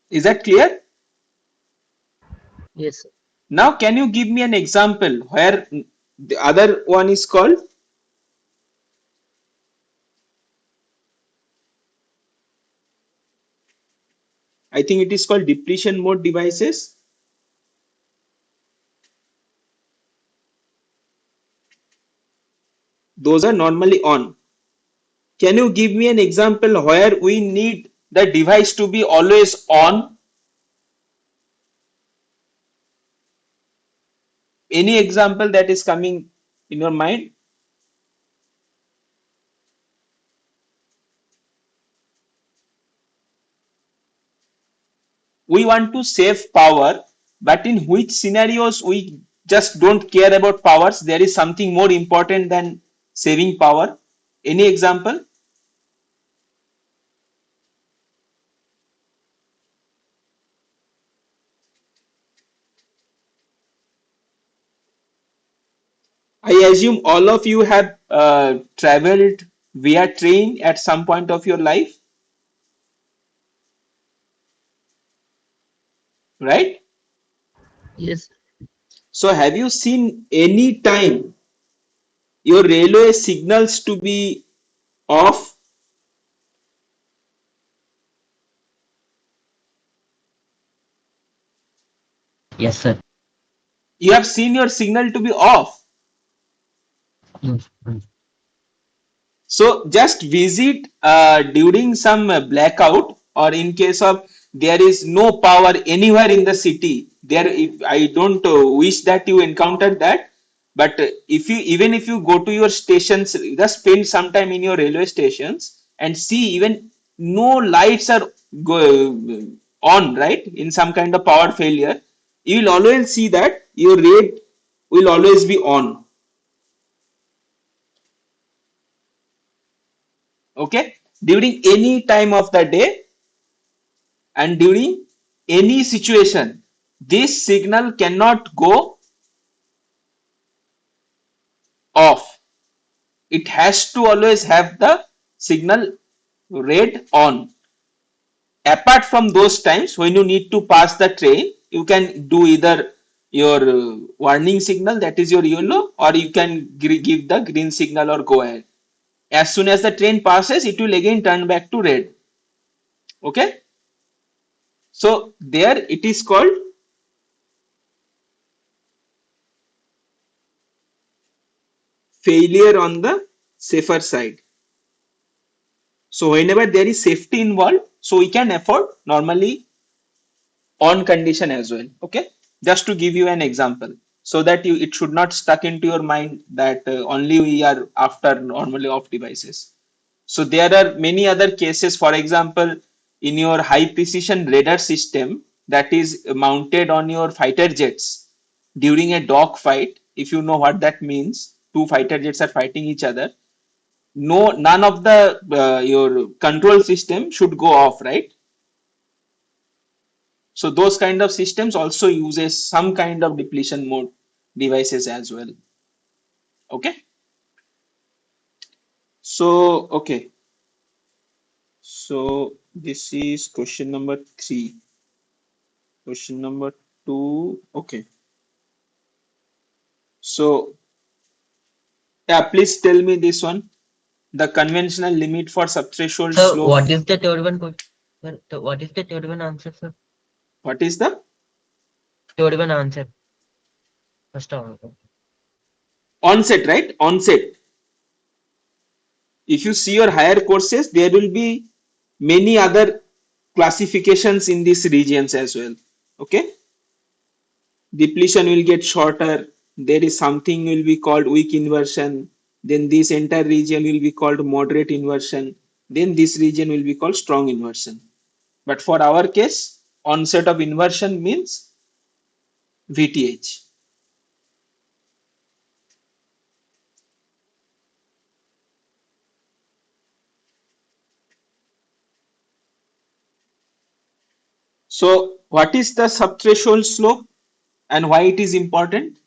Is that clear? Yes. Now, can you give me an example where the other one is called? I think it is called depletion mode devices. Those are normally on. Can you give me an example where we need the device to be always on? Any example that is coming in your mind? We want to save power, but in which scenarios we just don't care about powers? There is something more important than saving power. Any example? I assume all of you have traveled via train at some point of your life, right? Yes. So have you seen any time your railway signals to be off? Yes, sir. You have seen your signal to be off. Mm, mm. So just visit during some blackout, or in case of there is no power anywhere in the city. There, I don't wish that you encountered that. But if you, even if you go to your stations, just spend some time in your railway stations and see even no lights are on, right? In some kind of power failure, you will always see that your red will always be on. Okay, during any time of the day and during any situation, this signal cannot go off. It has to always have the signal red on. Apart from those times when you need to pass the train, you can do either your warning signal, that is your yellow, or you can give the green signal or go ahead. As soon as the train passes, it will again turn back to red. Okay, so there it is called failure on the safer side. So whenever there is safety involved, so we can afford normally on condition as well. Okay, just to give you an example, so that you, it should not stuck into your mind that only we are after normally off devices. So there are many other cases. For example, in your high precision radar system that is mounted on your fighter jets during a dog fight, if you know what that means, two fighter jets are fighting each other. No, none of the your control system should go off, right? So those kind of systems also uses some kind of depletion mode devices as well. Okay, so okay, so this is question number 3. Question number 2. Okay, so yeah, please tell me this one. The conventional limit for subthreshold So slope. what is the third one question? What is the third one answer, sir? What is the Third one answer. First one. onset, right? Onset. If you see your higher courses, there will be many other classifications in these regions as well. Okay, depletion will get shorter. There is something will be called weak inversion. Then this entire region will be called moderate inversion. Then this region will be called strong inversion. But for our case, onset of inversion means VTH. So what is the subthreshold slope and why it is important?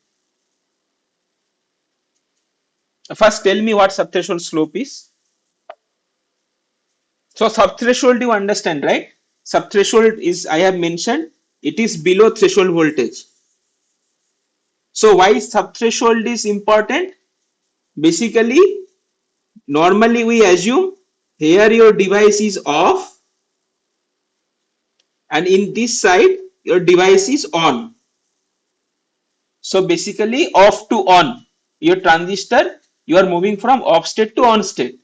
First tell me what subthreshold slope is. So subthreshold you understand, right? Subthreshold is, I have mentioned, it is below threshold voltage. So why subthreshold is important? Basically, normally we assume here your device is off and in this side your device is on. So basically off to on, your transistor, you are moving from off state to on state.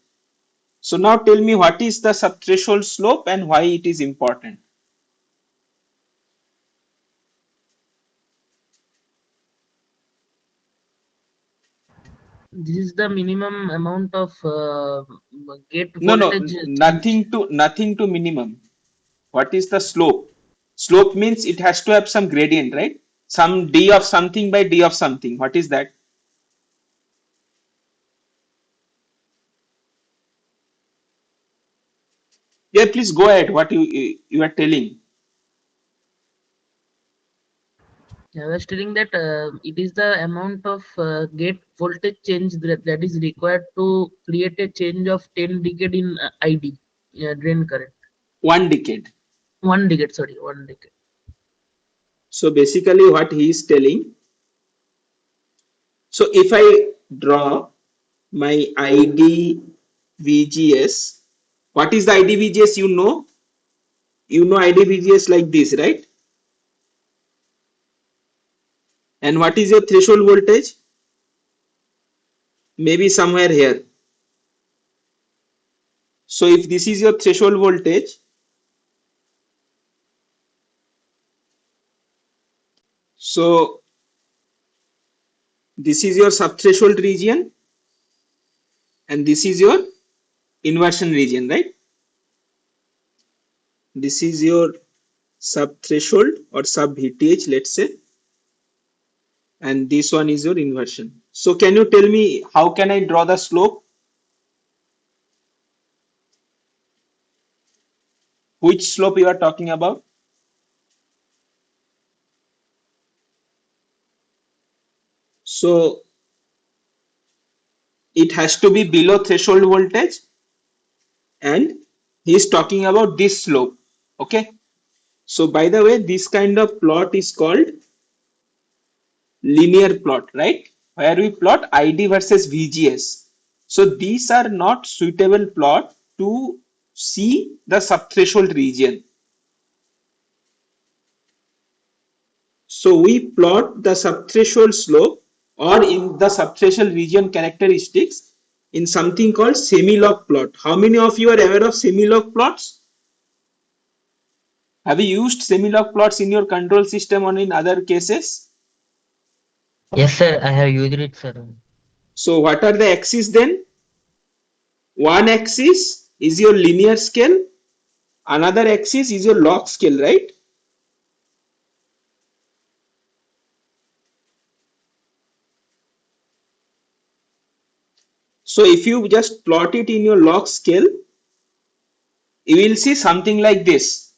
So now tell me what is the subthreshold slope and why it is important. This is the minimum amount of gate No, no, voltage change. nothing to minimum. What is the slope? Slope means it has to have some gradient, right? Some d of something by d of something. What is that? Yeah, please go ahead. What you are telling. I was telling that it is the amount of gate voltage change that is required to create a change of 10 decade in ID, drain current. 1 decade. 1 decade, sorry, 1 decade. So basically what he is telling. So if I draw my ID VGS, what is the ID VGS? You know? You know ID VGS like this, right? And what is your threshold voltage? Maybe somewhere here. So if this is your threshold voltage, so this is your subthreshold region and this is your inversion region, right? This is your subthreshold or sub VTH, let's say, and this one is your inversion. So can you tell me how can I draw the slope? Which slope you are talking about? So it has to be below threshold voltage, and he is talking about this slope. Okay. So by the way, this kind of plot is called linear plot, right? Where we plot ID versus VGS. So these are not suitable plot to see the subthreshold region. So we plot the subthreshold slope or in the subthreshold region characteristics in something called semi-log plot. How many of you are aware of semi-log plots? Have you used semi-log plots in your control system or in other cases? Yes, sir. I have used it, sir. So what are the axes then? One axis is your linear scale, another axis is your log scale, right? So if you just plot it in your log scale, you will see something like this.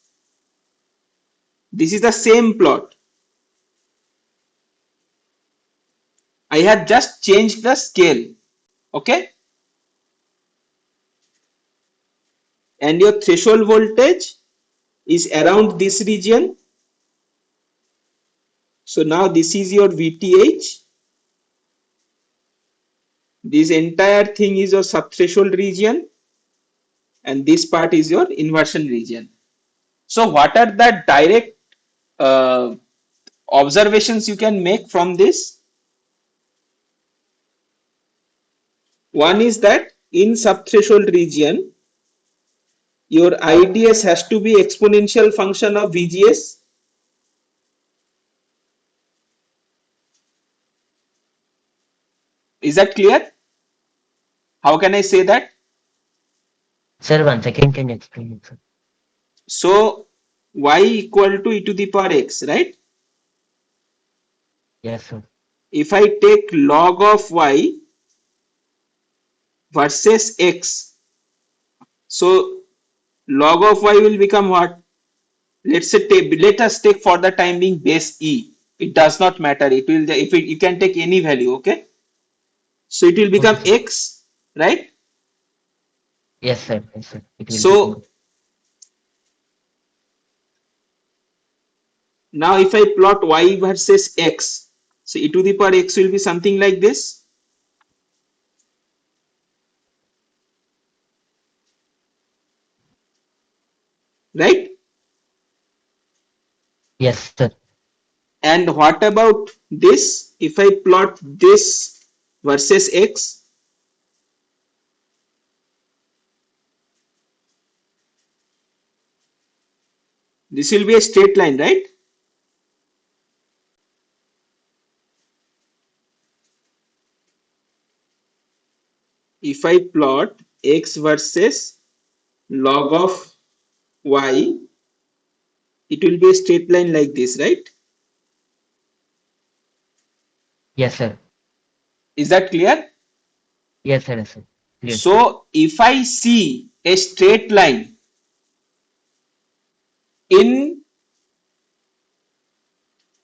This is the same plot. I have just changed the scale, okay? And your threshold voltage is around this region. So now this is your VTH. This entire thing is your subthreshold region, and this part is your inversion region. So what are the direct uh, observations you can make from this? One is that in subthreshold region, your IDS has to be exponential function of VGS. Is that clear? How can I say that? Sir, once again, can you explain it, sir? So y equal to e to the power x, right? Yes, sir. If I take log of y versus x, so log of y will become what? Let's say let us take for the time being base e. It does not matter. It will if it, you can take any value, okay? So it will Okay, become sir. x, right? Yes, sir. Yes, sir. It will become. So now if I plot y versus x, so e to the power x will be something like this, right? Yes, sir. And what about this? If I plot this versus x, this will be a straight line, right? If I plot x versus log of y, it will be a straight line like this, right? Yes, sir. Is that clear? Yes, sir. Yes, sir. Clear, sir. So if I see a straight line in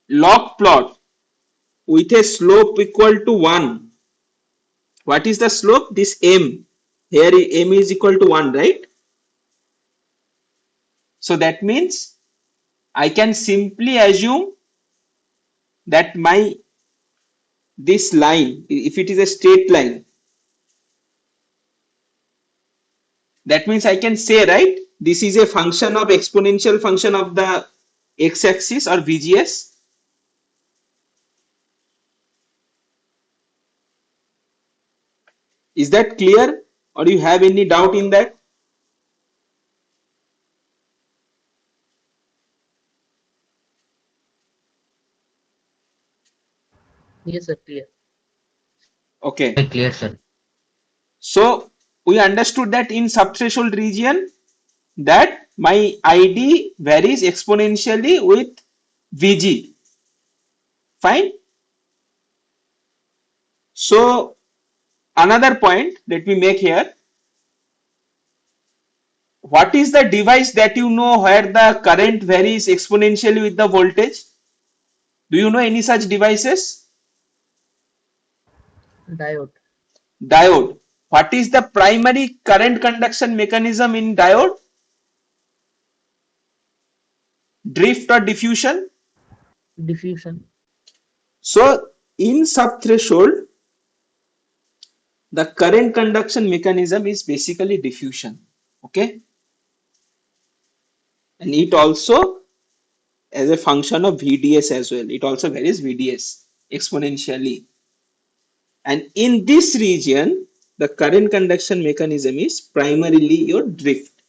log plot with a slope equal to 1, what is the slope? This m. Here m is equal to 1, right? So that means I can simply assume that my this line, if it is a straight line, that means I can say, right, this is a function of exponential function of the x-axis or VGS. Is that clear, or you have any doubt in that? Yes, sir. Clear. Okay. Very clear, sir. So we understood that in subthreshold region that my ID varies exponentially with VG. Fine. So another point that we make here, what is the device that you know where the current varies exponentially with the voltage? Do you know any such devices? Diode. Diode. What is the primary current conduction mechanism in diode? Drift or diffusion? Diffusion. So in subthreshold, the current conduction mechanism is basically diffusion. Okay. And it also as a function of VDS as well. It also varies VDS exponentially. And in this region, the current conduction mechanism is primarily your drift.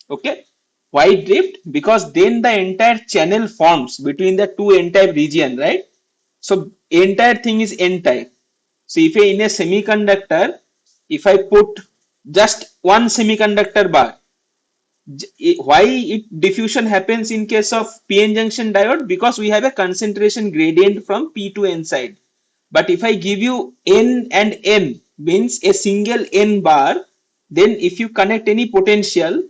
Okay. Why drift? Because then the entire channel forms between the two n-type region, right? So entire thing is n-type. So if in a semiconductor, if I put just one semiconductor bar, why it diffusion happens in case of PN junction diode? Because we have a concentration gradient from P to N side. But if I give you N and N means a single N bar, then if you connect any potential,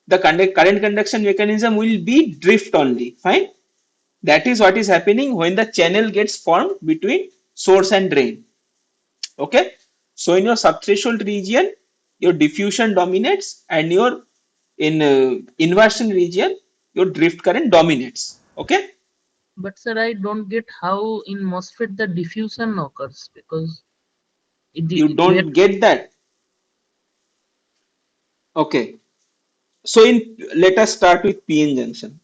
the current conduction mechanism will be drift only. Fine. That is what is happening when the channel gets formed between source and drain. Okay. So in your subthreshold region, your diffusion dominates, and your in inversion region, your drift current dominates. Okay. But sir, I don't get how in MOSFET the diffusion occurs because You we have don't get that. Okay. So in let us start with PN junction.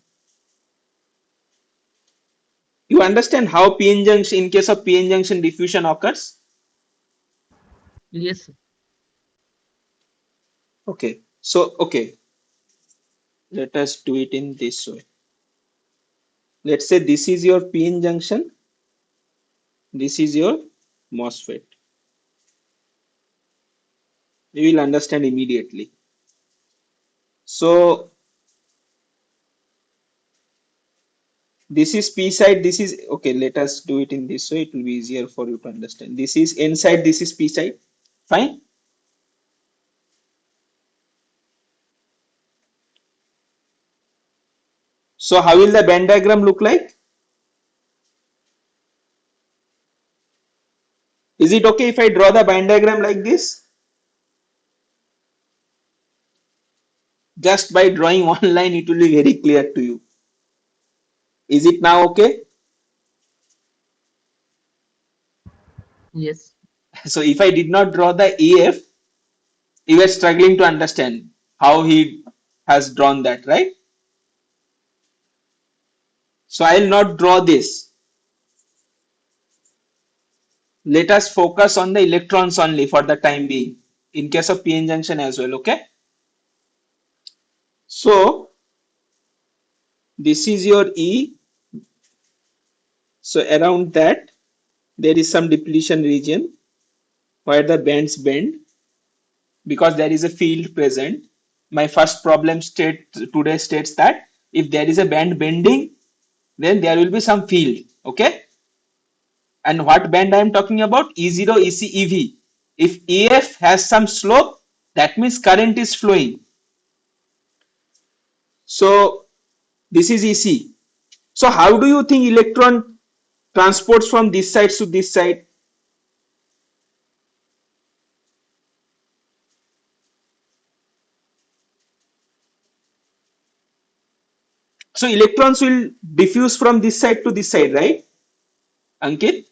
You understand how PN junction, in case of PN junction diffusion occurs? yes, Okay. So okay, let us do it in this way. Let's say this is your PN junction, this is your MOSFET. You will understand immediately. So this is P side, this is okay. Let us do it in this way, it will be easier for you to understand. This is N side, this is P side. Fine. So how will the band diagram look like? Is it okay if I draw the band diagram like this? Just by drawing one line, it will be very clear to you. Is it now okay? yes, So if I did not draw the EF, you were struggling to understand how he has drawn that, right? So I will not draw this. Let us focus on the electrons only for the time being, in case of PN junction as well, okay? So this is your E. So around that, there is some depletion region where the bands bend because there is a field present. My first problem today states that if there is a band bending, then there will be some field, okay? And what band I am talking about? E0, EC, EV. If EF has some slope, that means current is flowing. So this is EC. So how do you think electron transports from this side to this side? So electrons will diffuse from this side to this side, right, Ankit?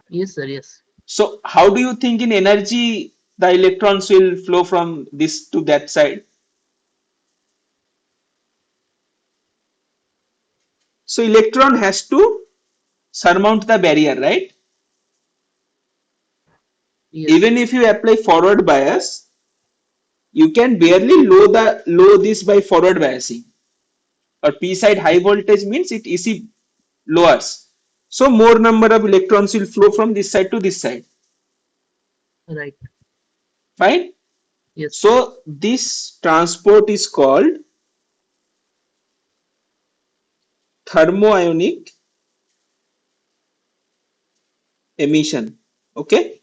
yes, sir, yes, So how do you think in energy the electrons will flow from this to that side? So electron has to surmount the barrier, right? yes, Even if you apply forward bias, you can barely low this by forward biasing. Or P side high voltage means it EC lowers. So more number of electrons will flow from this side to this side. Right. Fine. Yes. So this transport is called thermoionic emission. Okay.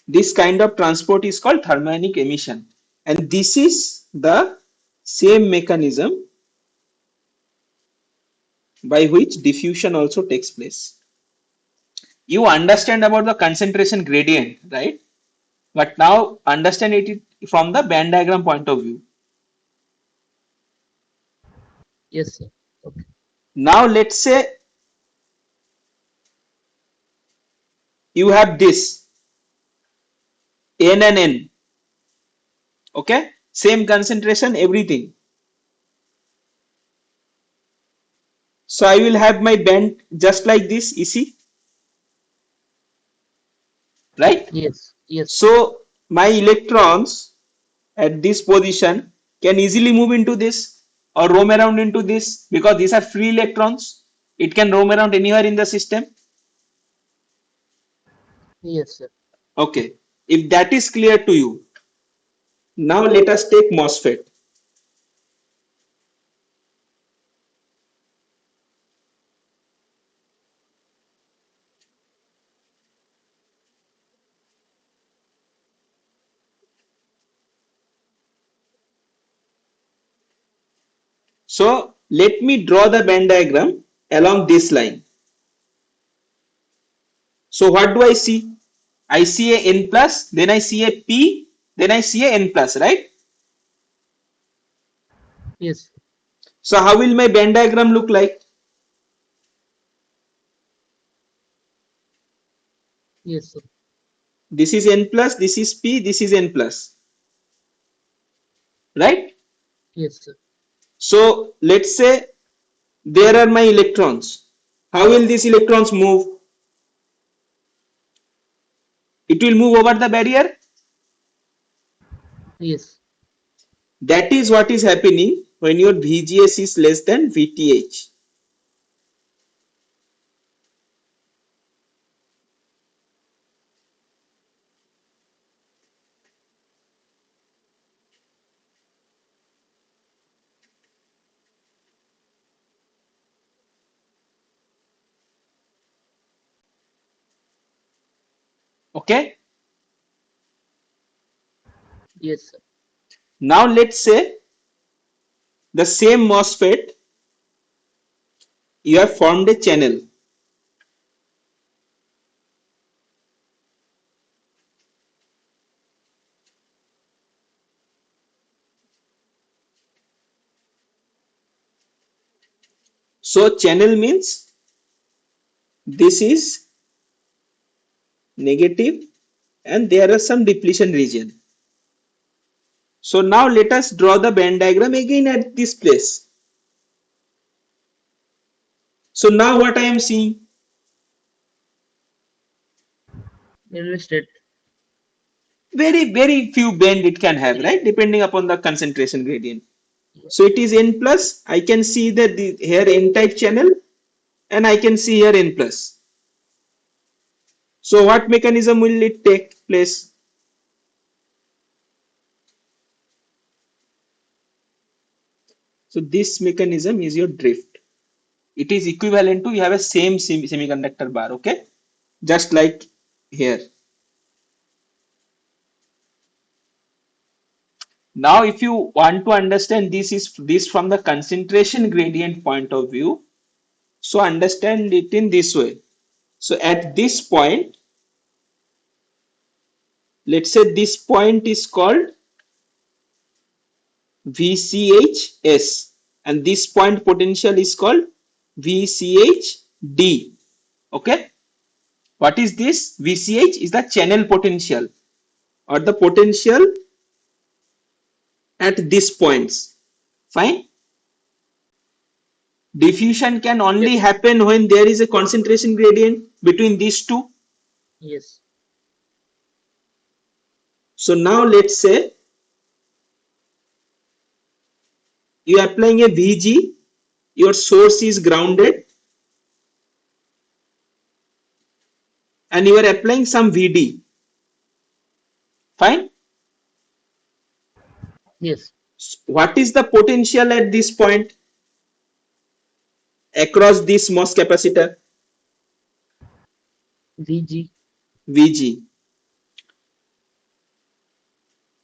This kind of transport is called thermionic emission, and this is the same mechanism by which diffusion also takes place. You understand about the concentration gradient, right? But now understand it from the band diagram point of view. Yes, sir. Okay. Now let's say you have this N and N, okay? Same concentration, everything. So I will have my band just like this, EC, right? Yes. Yes. So my electrons at this position can easily move into this or roam around into this because these are free electrons. It can roam around anywhere in the system. Yes, sir. Okay. If that is clear to you, now let us take MOSFET. So let me draw the band diagram along this line. So what do I see? I see a N plus, then I see a P, then I see a N plus, right? Yes. So how will my band diagram look like? Yes, sir. This is N plus, this is P, this is N plus, right? Yes, sir. So let's say there are my electrons. How will these electrons move? It will move over the barrier. Yes. That is what is happening when your VGS is less than VTH. Okay. Yes, sir. Now let's say the same MOSFET, you have formed a channel. So channel means this is negative and there are some depletion region. So now let us draw the band diagram again at this place. So now what I am seeing? Invested. Very few band it can have, right? Depending upon the concentration gradient. So it is N plus. I can see that here N type channel and I can see here N plus. So what mechanism will it take place? So this mechanism is your drift. It is equivalent to you have a same semiconductor bar, okay? Just like here. Now if you want to understand this from the concentration gradient point of view, so understand it in this way. So at this point, let's say this point is called VCHS and this point potential is called VCHD. Okay. What is this? VCH is the channel potential or the potential at these points. Fine. Diffusion can only Yes. happen when there is a concentration gradient between these two. Yes. So now let's say you are applying a VG, your source is grounded and you are applying some VD. Fine. Yes. What is the potential at this point across this MOS capacitor? VG. VG.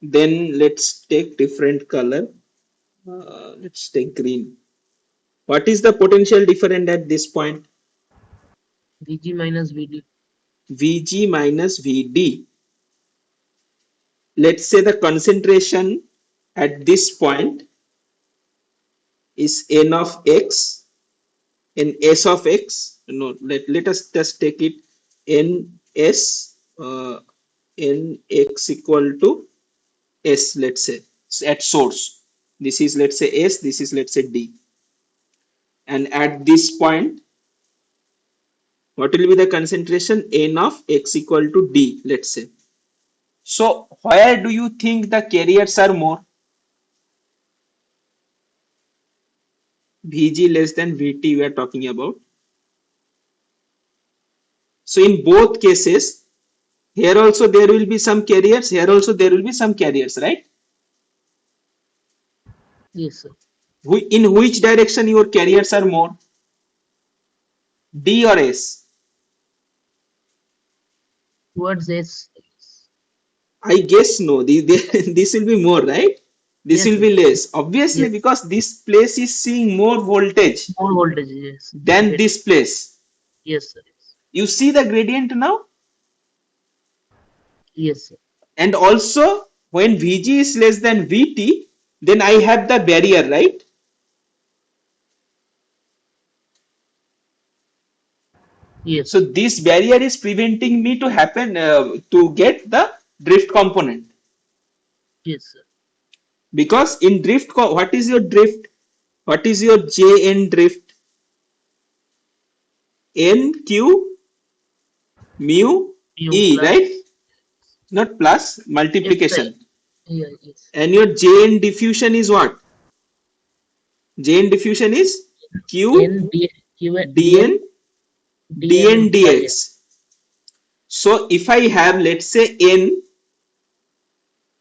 Then let's take different color. Let's take green. What is the potential different at this point? VG minus VD. VG minus VD. Let's say the concentration at this point is N of X and S of X. No, let us just take it NS NX equal to S, let's say, at source. This is, let's say, S, this is, let's say, D. And at this point, what will be the concentration? N of X equal to D, let's say. So, where do you think the carriers are more? Vg less than Vt we are talking about. So, in both cases, here also there will be some carriers, here also there will be some carriers, right? Yes, sir. In which direction your carriers are more? D or S? Towards S. I guess no. This will be more, right? This Yes, will sir. be less. Obviously, Yes. because this place is seeing more voltage More voltage. Yes. than this place. Yes, sir. You see the gradient now? Yes, sir. And also, when Vg is less than Vt, then I have the barrier, right? So Yes. this barrier is preventing me to happen to get the drift component. Yes, sir. Because in drift, what is your drift? What is your Jn drift? Nq mu Mu E, plus. right? Not plus, Yes, sir. multiplication. Yeah, yes. And your Jn diffusion is what? Jn diffusion is Q N D Q dn DN dn DN by dx. N. So if I have, let's say, n,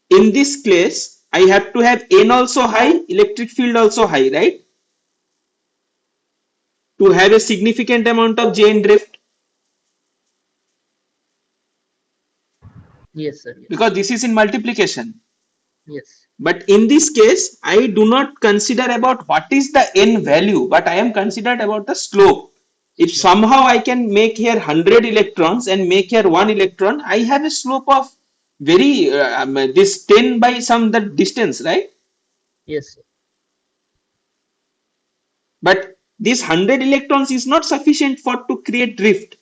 in this case, I have to have n also high, electric field also high, right? To have a significant amount of Jn drift, Yes, sir. Yes. because this is in multiplication. Yes. But in this case, I do not consider about what is the n value, but I am considered about the slope. If Slope. somehow I can make here 100 electrons and make here 1 electron, I have a slope of very this 10 by some the distance, right? Yes, sir. But this 100 electrons is not sufficient for to create drift.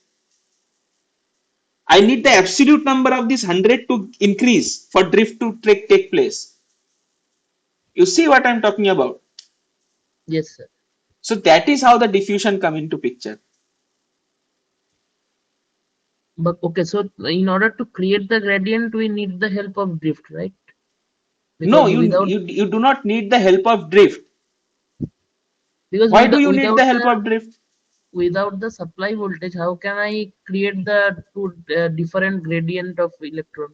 I need the absolute number of this 100 to increase for drift to take place. You see what I'm talking about? Yes, sir. So that is how the diffusion come into picture. But okay, so in order to create the gradient, we need the help of drift, right? No, Because you do not need the help of drift. Why do without you need the help of drift? without the supply voltage, how can I create the two different gradient of electron?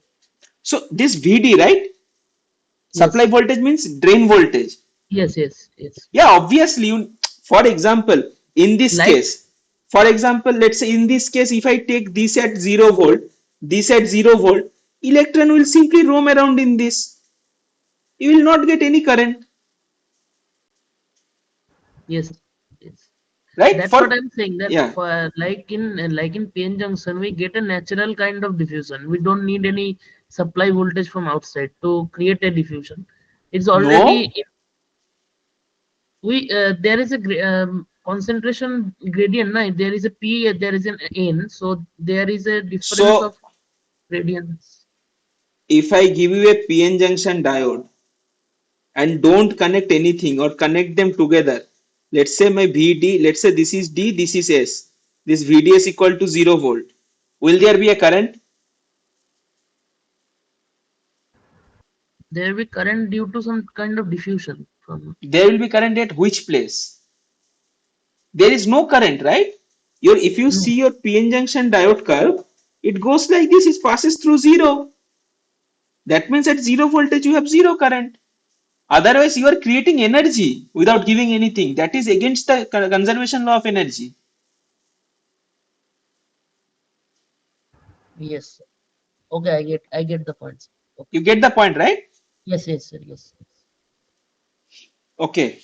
So this VD, right? Supply Yes. voltage means drain voltage. Yes. Yes. Yes. Yeah, obviously, for example, in this Like case, for example, let's say in this case, if I take this at 0 volt, this at 0 volt, electron will simply roam around in this. You will not get any current, yes. Yes. right? That's what For, I'm saying. That yeah, for like in PN junction, we get a natural kind of diffusion. We don't need any supply voltage from outside to create a diffusion. It's already no. we there is a concentration gradient. No? There is a P. There is an N. So there is a difference So of gradients. if I give you a PN junction diode and don't connect anything or connect them together, let's say my VD, let's say this is D, this is S. This VD is equal to 0 volt. Will there be a current? There will be current due to some kind of diffusion from. There will be current at which place? There is no current, right? If you No. see your PN junction diode curve, It goes like this, it passes through zero. That means at zero voltage you have zero current. Otherwise you are creating energy without giving anything. That is against the conservation law of energy. Yes, sir. Okay, I get the points. Okay. You get the point, right? Yes, yes, sir. Yes. Okay.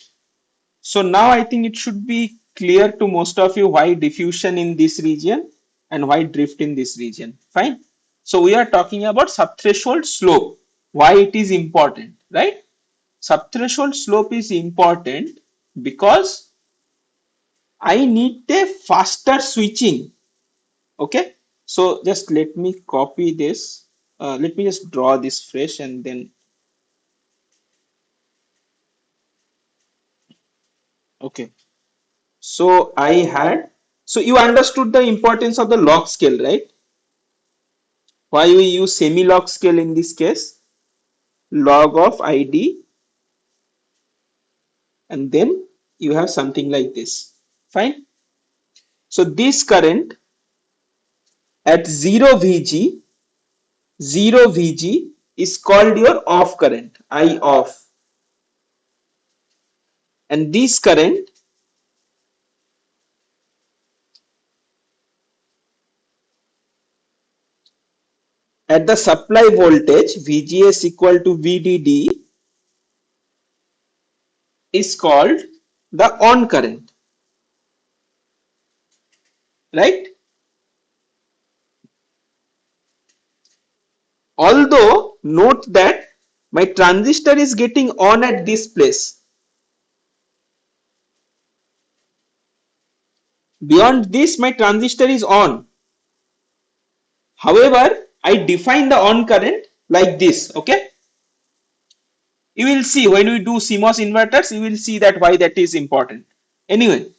So now I think it should be clear to most of you why diffusion in this region and why drift in this region. Fine. So we are talking about subthreshold slope. Why it is important, right? Subthreshold slope is important because I need a faster switching. Okay. So just let me copy this. Let me just draw this fresh and then. Okay. So so you understood the importance of the log scale, right? Why we use semi-log scale in this case? Log of ID, and then you have something like this. Fine. So this current at 0 VG is called your off current, I off. And this current at the supply voltage VGS equal to VDD is called the on current, right? Although note that my transistor is getting on at this place. Beyond this, my transistor is on. However, I define the on current like this, okay? You will see when we do CMOS inverters, you will see that why that is important. Anyway,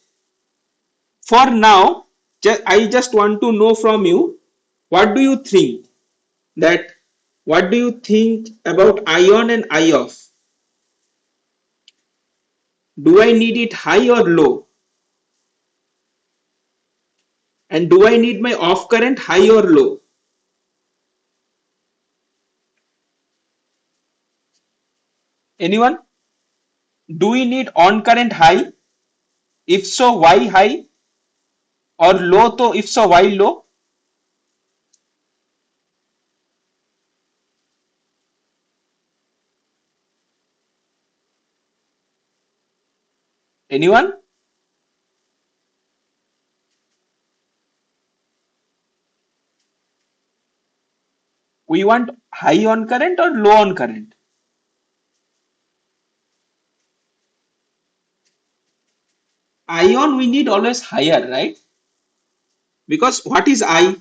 for now, I just want to know from you, what do you think that, what do you think about ion and Ioff? Do I need it high or low? And do I need my off current high or low? Anyone? Do we need on current high? If so, why high? Or low, to if so, why low? Anyone? We want high on current or low on current? Ion we need always higher, right? Because what is I?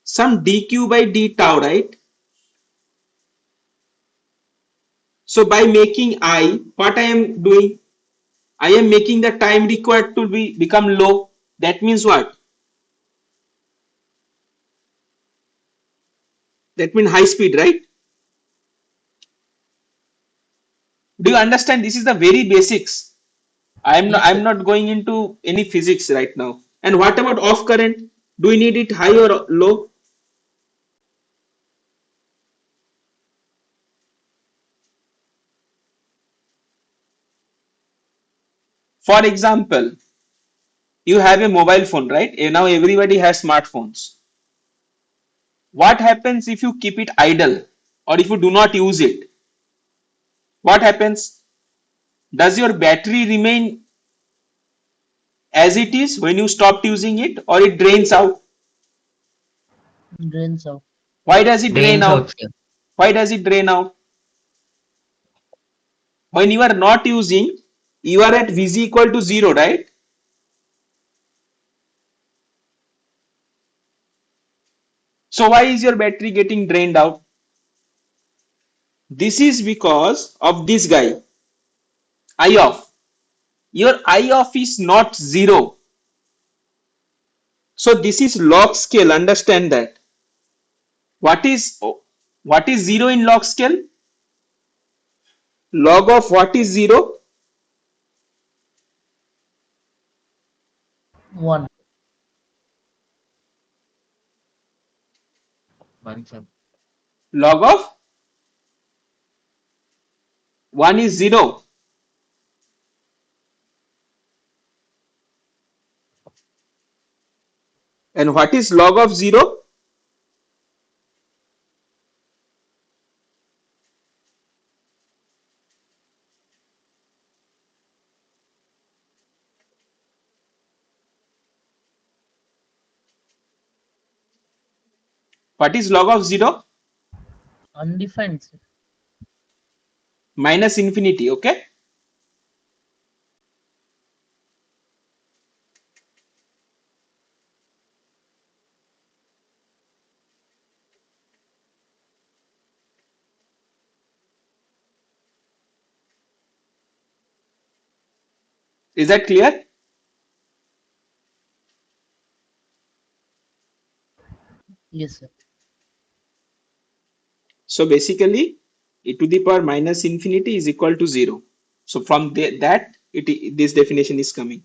Some dq by d tau, right? So by making I, what I am doing? I am making the time required to become low. That means what? That means high speed, right? Do you understand? This is the very basics. Yes, sir. I'm not going into any physics right now. And what about off current? Do we need it high or low? For example, you have a mobile phone, right? Now everybody has smartphones. What happens if you keep it idle or if you do not use it? What happens? Does your battery remain as it is when you stopped using it, or it drains out? Drains out. Why does it drain Drains out, out? sir. Why does it drain out? When you are not using, you are at Vg equal to 0, right? So why is your battery getting drained out? This is because of this guy, Ioff. Your Ioff is not 0. So this is log scale, understand that. What is what is 0 in log scale? Log of what is 0? 1. 1, sir. Log of 1 is 0. And what is log of 0? What is log of 0? Undefined, sir. Minus infinity, okay? Is that clear? Yes, sir. So basically, e to the power minus infinity is equal to 0. So from this definition is coming.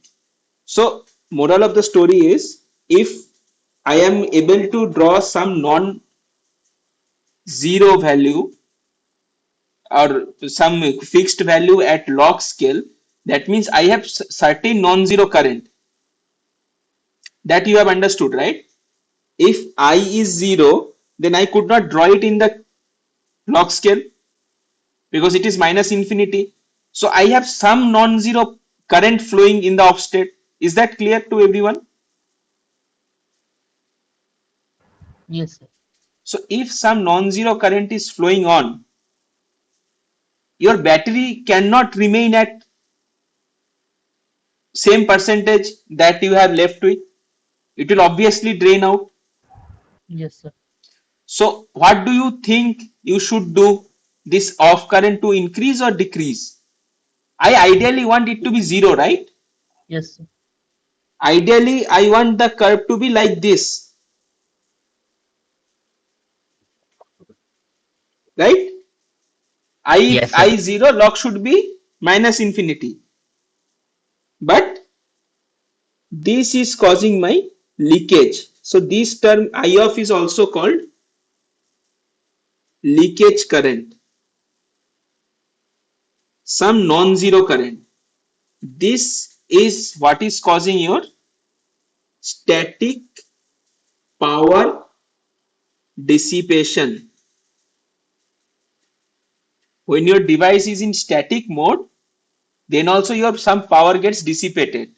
So moral of the story is, if I am able to draw some non-zero value or some fixed value at log scale, that means I have certain non-zero current. That you have understood, right? If I is 0, then I could not draw it in the log scale because it is minus infinity. So I have some non-zero current flowing in the off state. Is that clear to everyone? Yes, sir. So if some non-zero current is flowing on, your battery cannot remain at same percentage that you have left with. It will obviously drain out. Yes, sir. So what do you think you should do, this off current to increase or decrease? I ideally want it to be 0, right? Yes, sir. Ideally, I want the curve to be like this, right? Yes, sir. I 0 log should be minus infinity. But this is causing my leakage. So this term Ioff is also called leakage current, some non-zero current. This is what is causing your static power dissipation. When your device is in static mode, then also your some power gets dissipated.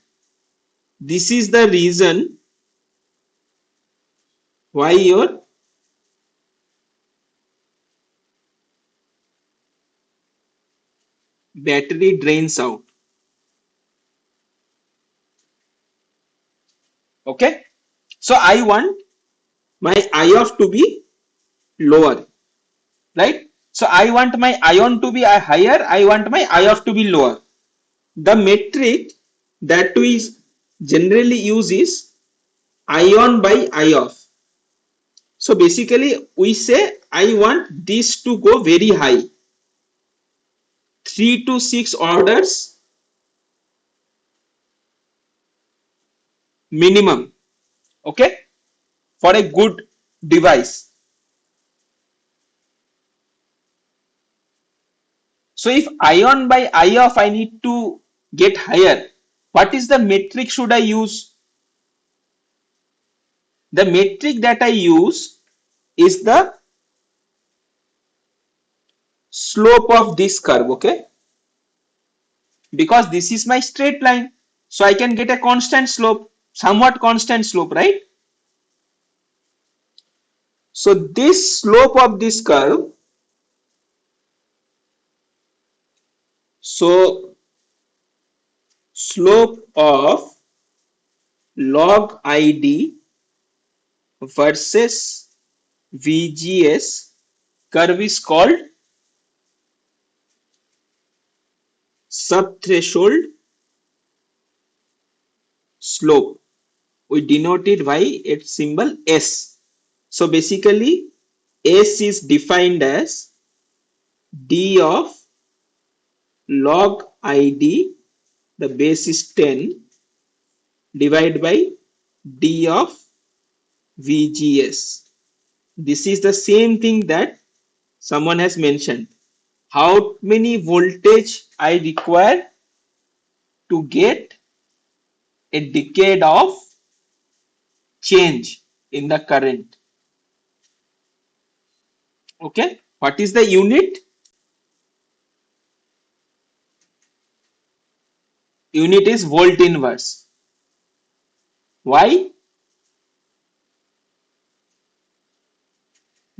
This is the reason why your battery drains out. Okay, so I want my Ioff to be lower, right? So I want my ion to be higher, I want my Ioff to be lower. The metric that we generally use is ion by Ioff. So basically we say I want this to go very high, 3 to 6 orders minimum, okay, for a good device. So if ion by Ioff I need to get higher, what is the metric should I use? The metric that I use is the slope of this curve, okay, because this is my straight line, so I can get a constant slope, somewhat constant slope, right? So this slope of this curve, so slope of log ID versus VGS curve is called subthreshold slope. We denote it by its symbol S. So basically S is defined as D of log ID, the base is 10, divided by D of VGS. This is the same thing that someone has mentioned. How many voltage I require to get a decade of change in the current. Okay, what is the unit? Unit is volt inverse. Why?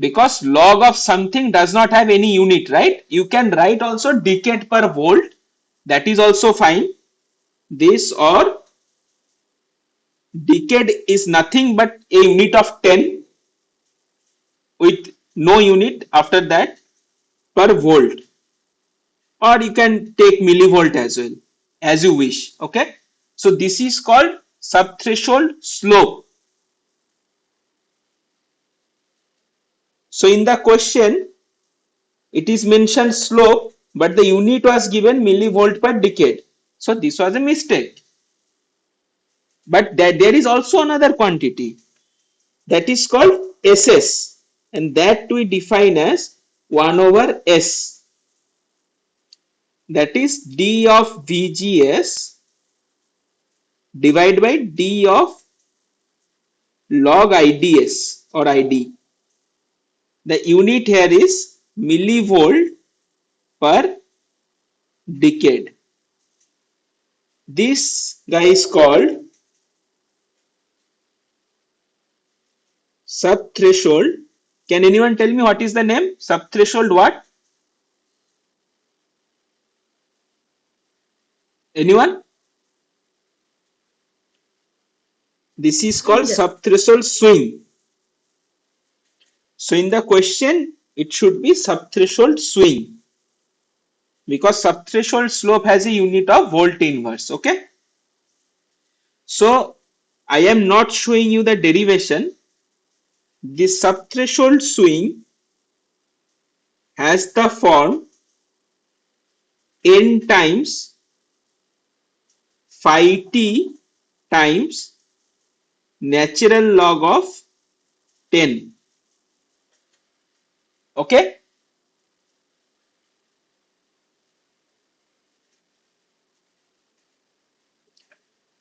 Because log of something does not have any unit, right? You can write also decade per volt. That is also fine. This, or decade is nothing but a unit of 10 with no unit after that per volt. Or you can take millivolt as well, as you wish. Okay. So this is called subthreshold slope. So in the question, it is mentioned slope, but the unit was given millivolt per decade. So this was a mistake. But there is also another quantity that is called SS, and that we define as 1 over S. That is D of VGS divided by D of log IDS or ID. The unit here is millivolt per decade. This guy is called subthreshold. Can anyone tell me what is the name? Subthreshold what? Anyone? This is called Swing. subthreshold swing. So in the question, it should be subthreshold swing, because subthreshold slope has a unit of volt inverse. Okay. So I am not showing you the derivation. This subthreshold swing has the form n times phi t times natural log of 10. Okay.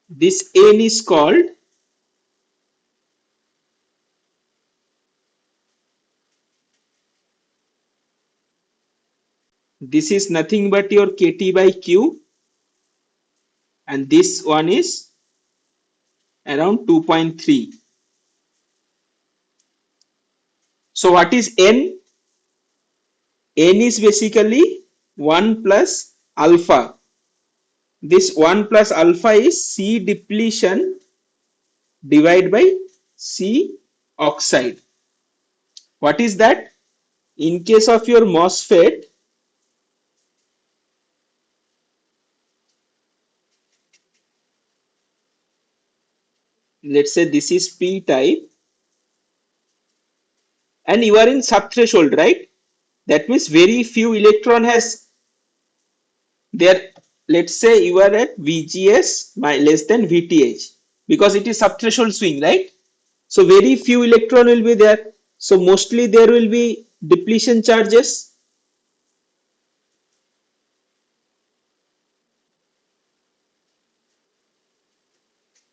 This n is called this is nothing but your kT by Q, and this one is around 2.3. So what is n? N is basically 1 plus alpha. This 1 plus alpha is C depletion divided by C oxide. What is that? In case of your MOSFET, let's say this is P type, and you are in subthreshold, right? That means very few electron has there. Let's say you are at VGS less than VTH, because it is subthreshold swing, right? So very few electron will be there. So mostly there will be depletion charges,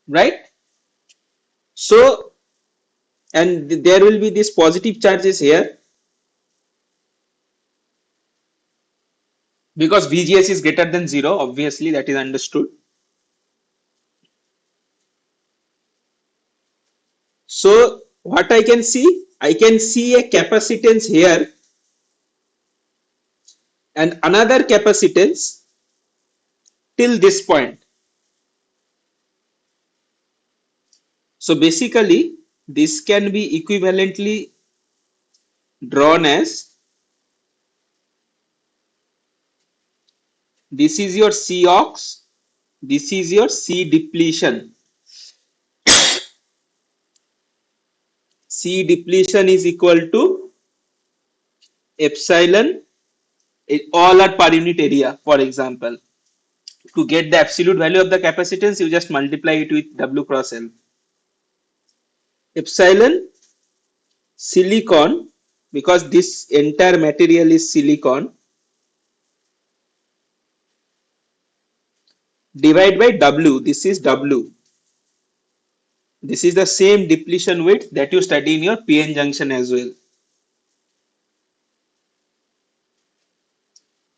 right? So, and there will be these positive charges here, because VGS is greater than 0, obviously that is understood. So what I can see? I can see a capacitance here and another capacitance till this point. So basically this can be equivalently drawn as, this is your C ox, this is your C depletion. C depletion is equal to epsilon, all are per unit area. For example, to get the absolute value of the capacitance, you just multiply it with W cross L. Epsilon silicon, because this entire material is silicon, divide by W. This is W. This is the same depletion width that you study in your PN junction as well.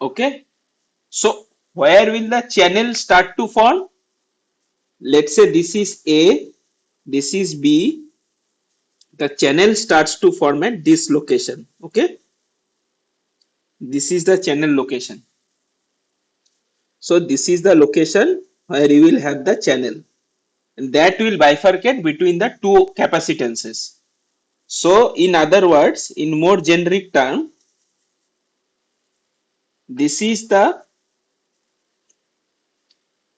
Okay. So where will the channel start to form? Let's say this is A, this is B. The channel starts to form at this location. Okay. This is the channel location. So this is the location where you will have the channel. And that will bifurcate between the two capacitances. So in other words, in more generic term, this is the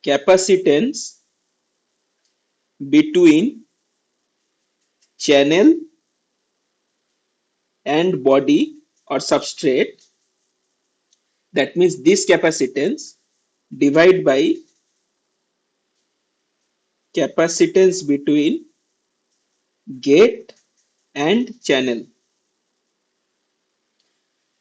capacitance between channel and body or substrate. That means this capacitance divided by capacitance between gate and channel.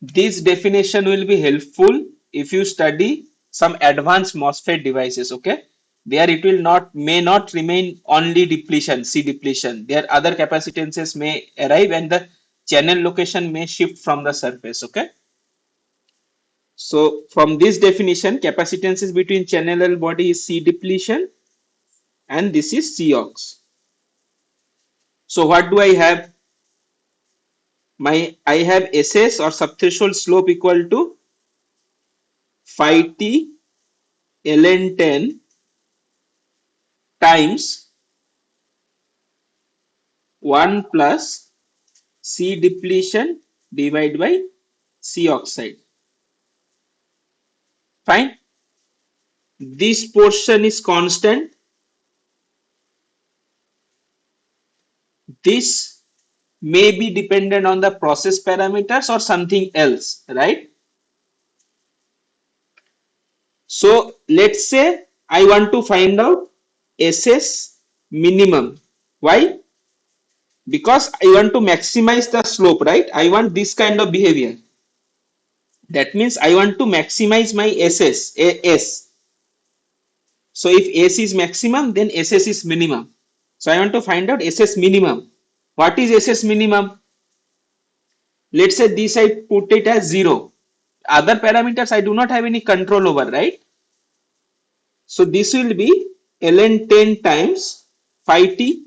This definition will be helpful if you study some advanced MOSFET devices. Okay, there it will not may not remain only depletion, C depletion. There other capacitances may arrive and the channel location may shift from the surface. Okay, so from this definition, capacitances between channel and body is C depletion, and this is C aux. So what do I have? I have SS or subthreshold slope equal to phi t ln 10 times 1 plus C depletion divided by C oxide. Fine. This portion is constant. This may be dependent on the process parameters or something else, right? So let's say I want to find out SS minimum. Why? Because I want to maximize the slope, right? I want this kind of behavior. That means I want to maximize my SS, S. So if S is maximum, then SS is minimum. So I want to find out SS minimum. What is SS minimum? Let's say this I put it as 0. Other parameters I do not have any control over, right? So this will be ln 10 times phi t.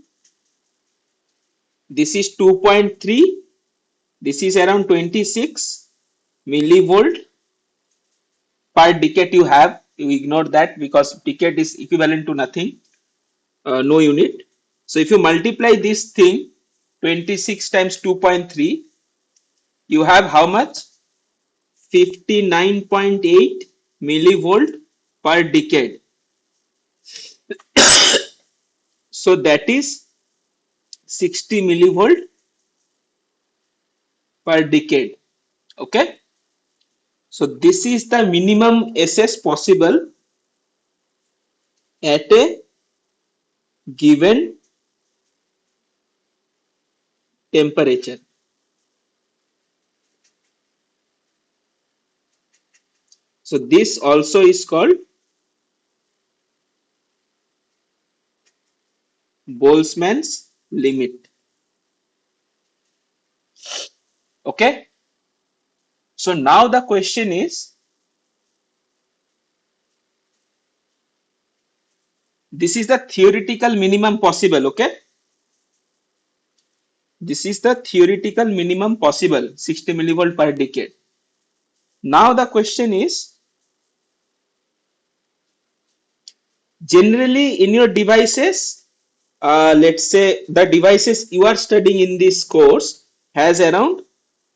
This is 2.3. This is around 26 millivolt per decade you have. You ignore that because decade is equivalent to nothing, no unit. So if you multiply this thing 26 times 2.3, you have how much? 59.8 millivolt per decade. So that is 60 millivolt per decade. Okay. So this is the minimum SS possible at a given temperature. So this also is called Boltzmann's limit. Okay. So now the question is, this is the theoretical minimum possible. Okay. This is the theoretical minimum possible, 60 millivolt per decade. Now the question is, generally in your devices, let's say the devices you are studying in this course has around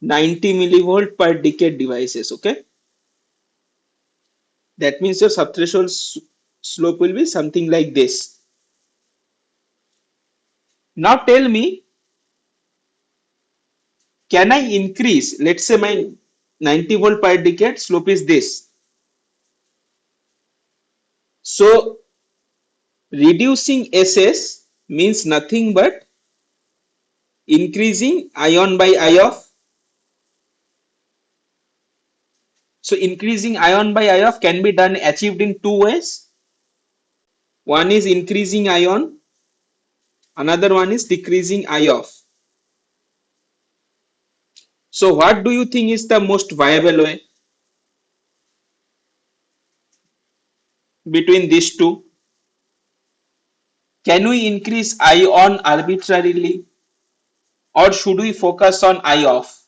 90 millivolt per decade devices. Okay. That means your subthreshold slope will be something like this. Now tell me, can I increase? Let's say my 90 volt per decade slope is this. So reducing SS means nothing but increasing ion by Ioff. So increasing ion by Ioff can be done achieved in two ways. One is increasing ion, another one is decreasing Ioff. So what do you think is the most viable way between these two? Can we increase ion arbitrarily, or should we focus on Ioff?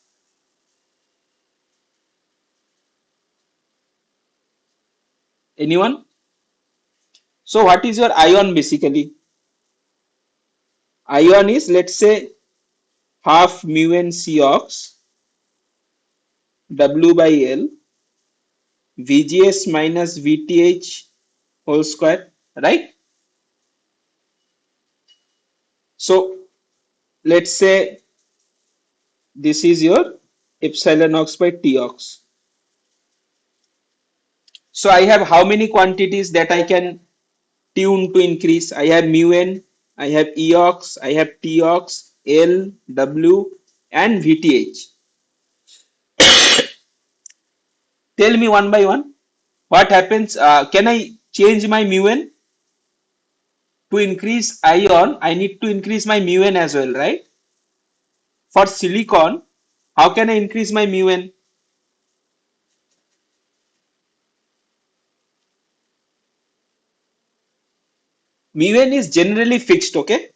Anyone? So what is your ion basically? Ion is, let's say, half mu n Cox W by L VGS minus VTH whole square, right? So let's say this is your epsilon ox by Tox. So I have how many quantities that I can tune to increase? I have mu n, I have Eox, I have Tox, L, W, and VTH. Tell me one by one. What happens? Can I change my mu n? To increase ion, I need to increase my mu n as well, right? For silicon, how can I increase my mu n? Mu n is generally fixed, okay?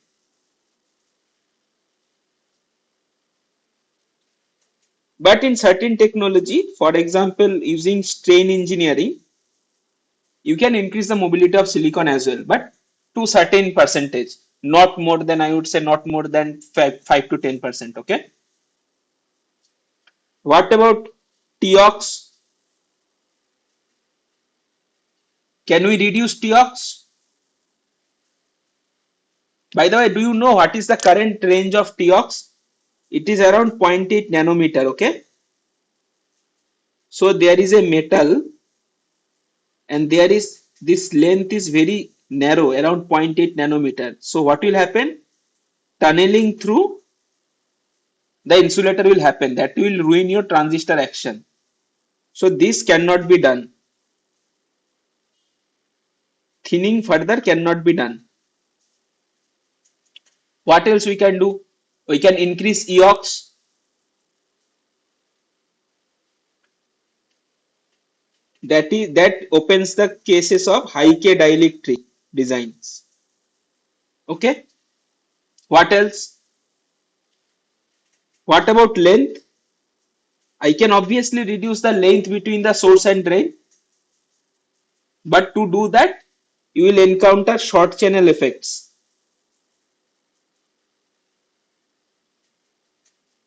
But in certain technology, for example, using strain engineering, you can increase the mobility of silicon as well, but to certain percentage, not more than, I would say, not more than 5 to 10%, okay? What about Tox? Can we reduce Tox? By the way, do you know what is the current range of Tox? It is around 0.8 nanometer, okay? So there is a metal and there is this length is very narrow, around 0.8 nanometer. So what will happen? Tunneling through the insulator will happen. That will ruin your transistor action. So this cannot be done. Thinning further cannot be done. What else we can do? We can increase Eox. That opens the cases of high K dielectric designs. Okay. What else? What about length? I can obviously reduce the length between the source and drain. But to do that, you will encounter short channel effects.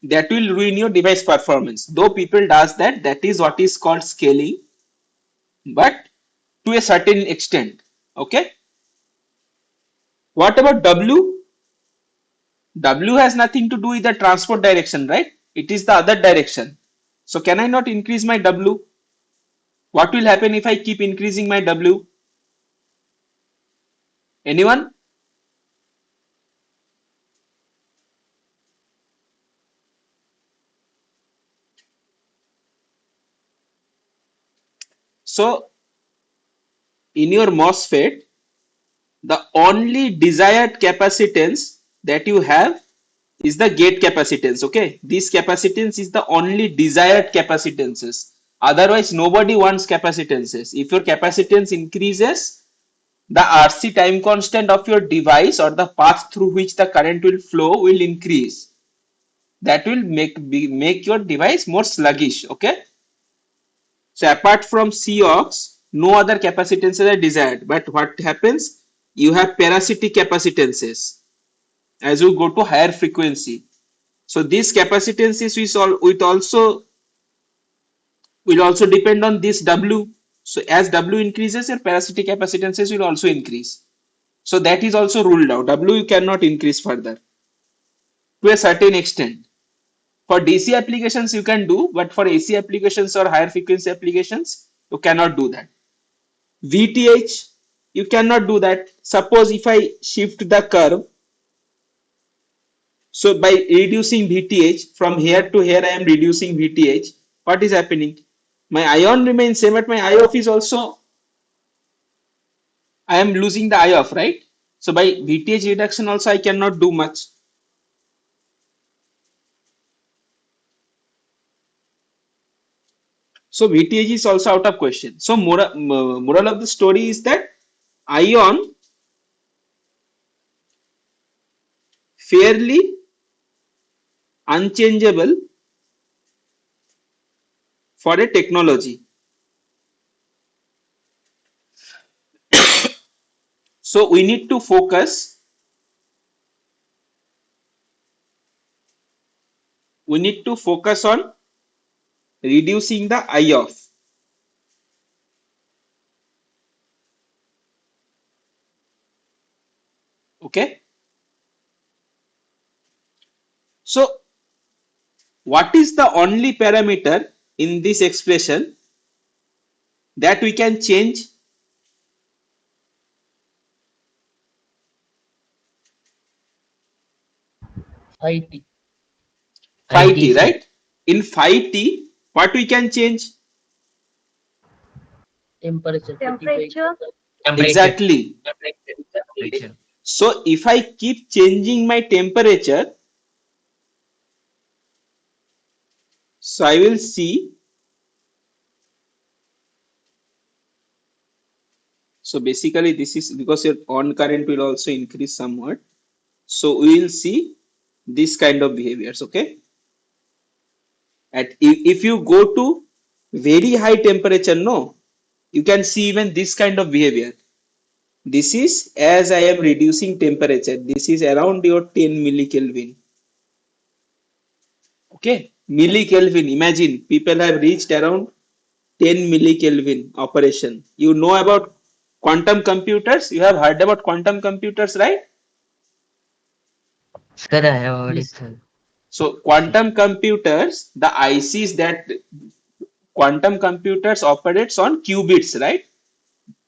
That will ruin your device performance. Though people does that, that is what is called scaling, but to a certain extent. Okay. What about W? W has nothing to do with the transport direction, right? It is the other direction. So can I not increase my W? What will happen if I keep increasing my W? Anyone? So in your MOSFET, the only desired capacitance that you have is the gate capacitance. Okay, this capacitance is the only desired capacitances. Otherwise, nobody wants capacitances. If your capacitance increases, the RC time constant of your device or the path through which the current will flow will increase. That will make your device more sluggish. Okay. So apart from Cox, no other capacitances are desired. But what happens? You have parasitic capacitances as you go to higher frequency. So these capacitances will also depend on this W. So as W increases, your parasitic capacitances will also increase. So that is also ruled out. W you cannot increase further to a certain extent. For DC applications you can do, but for AC applications or higher frequency applications, you cannot do that. VTH, you cannot do that. Suppose if I shift the curve So by reducing VTH from here to here, I am reducing VTH. What is happening? My ion remains same, but my Ioff is also, I am losing the Ioff, right? So by VTH reduction also I cannot do much. So VTH is also out of question. So moral of the story is that ion fairly unchangeable for a technology. So we need to focus. We need to focus on reducing the Ioff. Okay. So what is the only parameter in this expression that we can change? Phi T. Phi t, ITC. right? In phi t, what we can change? Temperature. 35. Temperature. Temperature. Exactly. Temperature. So if I keep changing my temperature, so I will see. So basically this is because your on current will also increase somewhat. So we will see this kind of behaviors. Okay. If you go to very high temperature, no, you can see even this kind of behavior. This is as I am reducing temperature. This is around your 10 millikelvin. Okay, millikelvin. Imagine people have reached around 10 millikelvin operation. You know about quantum computers? You have heard about quantum computers, right? Sir, I have heard it, Yes. sir. So Yes, sir. quantum computers, the ICs that quantum computers operates on qubits, right?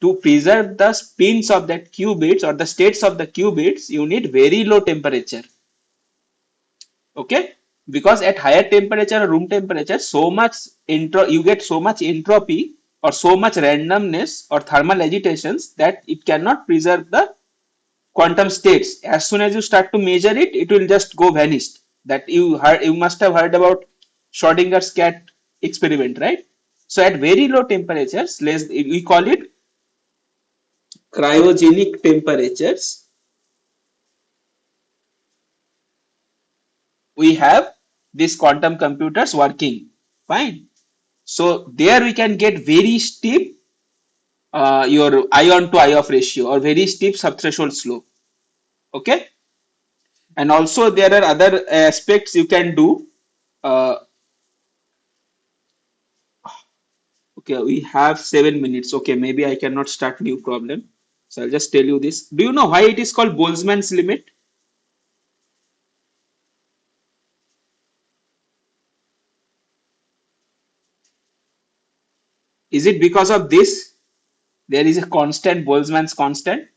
To preserve the spins of that qubits or the states of the qubits, you need very low temperature. Okay, because at higher temperature or room temperature, so much you get so much entropy or so much randomness or thermal agitations that it cannot preserve the quantum states. As soon as you start to measure it, it will just go vanished. That you must have heard about Schrodinger's cat experiment, right? So at very low temperatures, less we call it cryogenic temperatures, we have these quantum computers working fine. So there we can get very steep your ion to Ioff ratio or very steep subthreshold slope. Okay, and also there are other aspects you can do. uh, okay, we have 7 minutes. Okay, maybe I cannot start new problem, so I'll just tell you this. Do you know why it is called Boltzmann's limit? Is it because of this? There is a constant, Boltzmann's constant.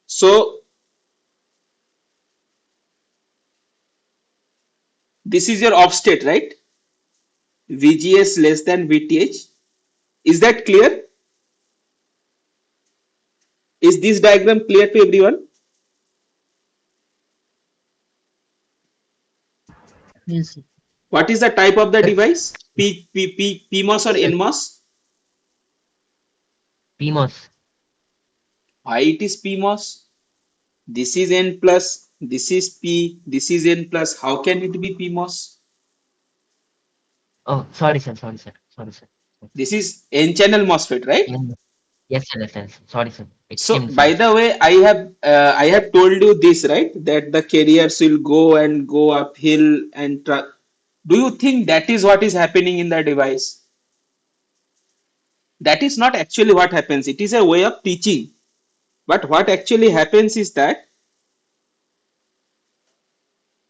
So this is your off state, right? VGS less than VTH. Is that clear? Is this diagram clear to everyone? Yes. What is the type of the Sir, device? PMOS or sir, NMOS? PMOS. Why it is PMOS? This is N plus, this is P, this is N plus. How can it be PMOS? Oh, sorry, sir. Sorry, sir. Sorry, sir. This is N channel MOSFET, right? Yes, yes, sir. Yes, sir. Sorry, sir. So Extreme, by sir. the way, I have told you this, right? That the carriers will go and go uphill and do you think that is what is happening in the device? That is not actually what happens. It is a way of teaching. But what actually happens is that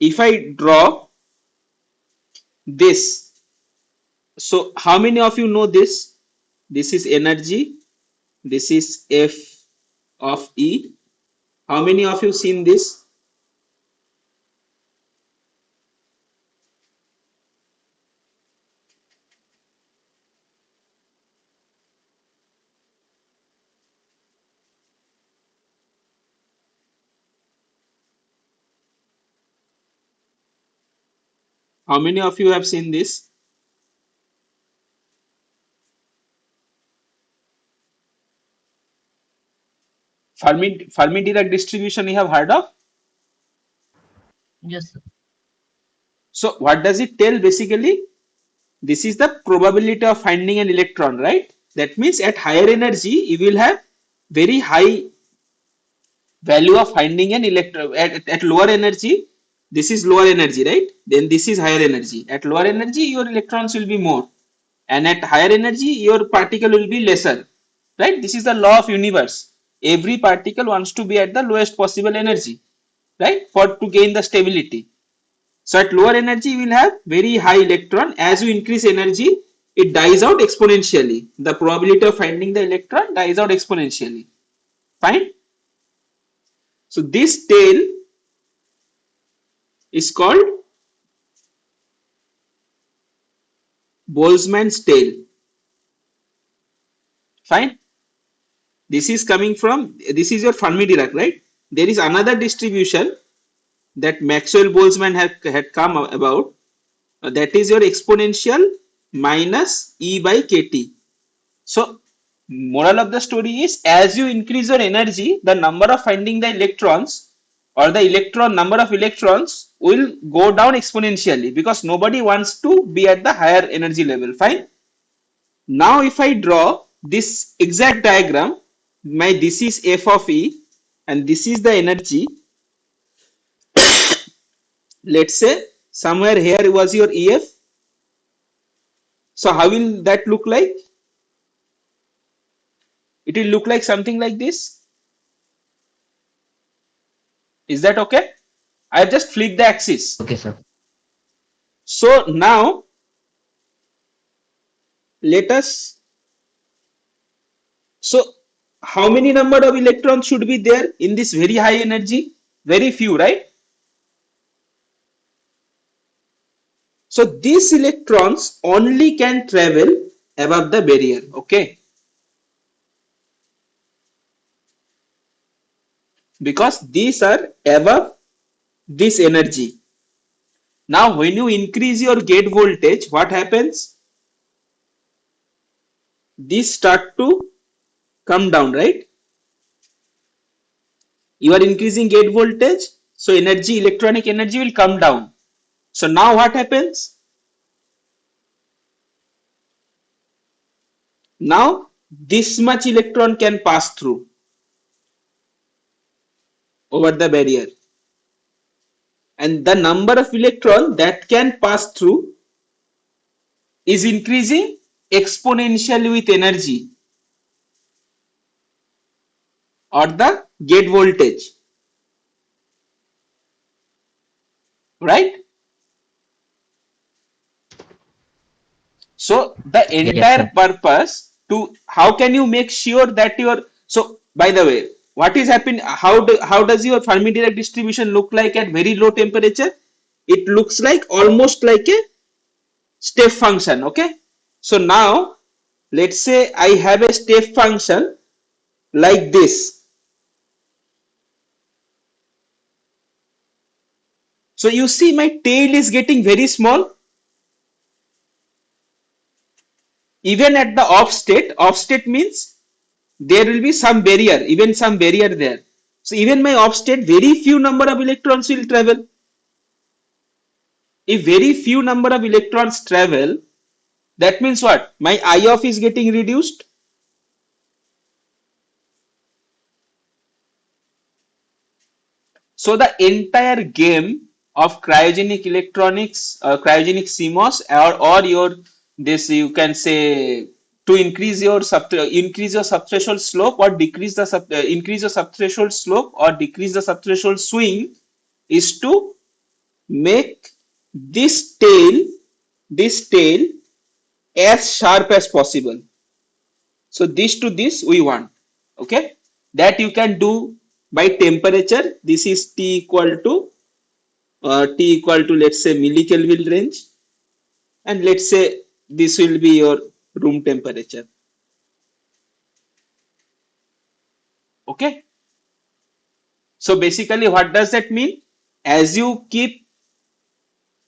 if I draw this, so how many of you know this? This is energy. This is F of E. How many of you seen this? How many of you have seen this? Fermi-Dirac distribution you have heard of? Yes, sir. So what does it tell basically? This is the probability of finding an electron, right? That means at higher energy, you will have very high value of finding an electron. At lower energy, this is lower energy, right? Then this is higher energy. At lower energy, your electrons will be more. And at higher energy, your particle will be lesser, right? This is the law of universe. Every particle wants to be at the lowest possible energy, right? For to gain the stability. So at lower energy, you will have very high electron. As you increase energy, it dies out exponentially. The probability of finding the electron dies out exponentially. Fine. So this tail is called Boltzmann's tail. Fine. This is coming from, this is your Fermi-Dirac, right? There is another distribution that Maxwell-Boltzmann had come about. That is your exponential minus E by KT. So moral of the story is, as you increase your energy, the number of finding the electrons or the electron number of electrons will go down exponentially because nobody wants to be at the higher energy level. Fine. Now if I draw this exact diagram, this is f of E and this is the energy. Let's say somewhere here was your EF. So how will that look like? It will look like something like this. Is that okay? I have just flipped the axis. Okay, sir. So now let us, so how many number of electrons should be there in this very high energy? Very few, right? So these electrons only can travel above the barrier, okay? Because these are above this energy. Now when you increase your gate voltage, what happens? These start to come down, right? You are increasing gate voltage, so energy, electronic energy will come down. So now what happens? Now this much electron can pass through over the barrier, and the number of electron that can pass through is increasing exponentially with energy or the gate voltage, right? So the Yes, entire sir. purpose to, how can you make sure that your, so by the way, what is happening, how does your Fermi-Dirac distribution look like at very low temperature? It looks like almost like a step function, okay? So now let's say I have a step function like this. So you see my tail is getting very small. Even at the off state means there will be some barrier, even some barrier there. So even my off state, very few number of electrons will travel. If very few number of electrons travel, that means what? My Ioff is getting reduced. So the entire game of cryogenic electronics, cryogenic CMOS, or your this, you can say, to increase your subthreshold slope or decrease the increase your subthreshold slope or decrease the subthreshold swing, is to make this tail as sharp as possible. So this to this we want, okay? That you can do By temperature, this is T equal to, let's say, millikelvin range, and let's say this will be your room temperature. Okay. So basically, what does that mean? As you keep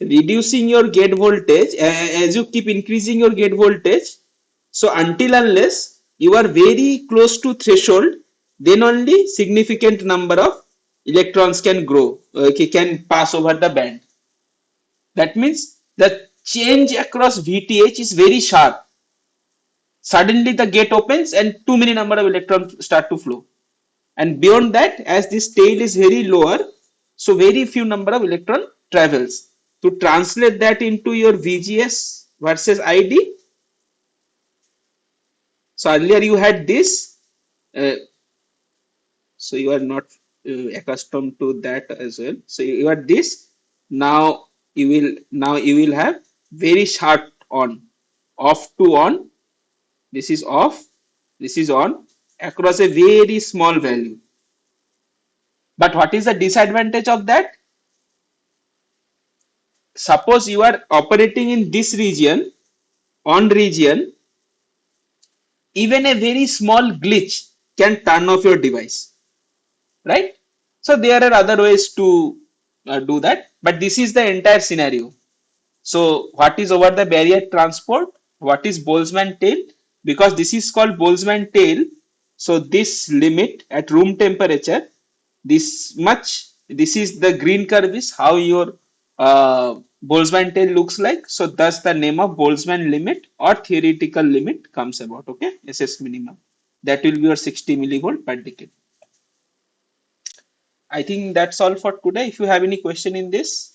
reducing your gate voltage, as you keep increasing your gate voltage, so until unless you are very close to threshold, then only significant number of electrons can grow, can pass over the band. That means the change across VTH is very sharp. Suddenly the gate opens and too many number of electrons start to flow. And beyond that, as this tail is very lower, so very few number of electron travels. To translate that into your VGS versus ID, so earlier you had this, uh, so you are not accustomed to that as well. So you are this. Now you will have very sharp on, off to on. This is off. This is on across a very small value. But what is the disadvantage of that? Suppose you are operating in this region, on region, even a very small glitch can turn off your device, right? So there are other ways to do that, but this is the entire scenario. So what is over the barrier transport? What is Boltzmann tail? Because this is called Boltzmann tail. So this limit at room temperature, this much, this is the green curve is how your Boltzmann tail looks like. So thus the name of Boltzmann limit or theoretical limit comes about. Okay, SS minimum. That will be your 60 millivolt per decade. I think that's all for today. If you have any question in this,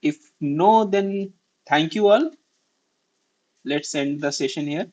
if no, then thank you all. Let's end the session here.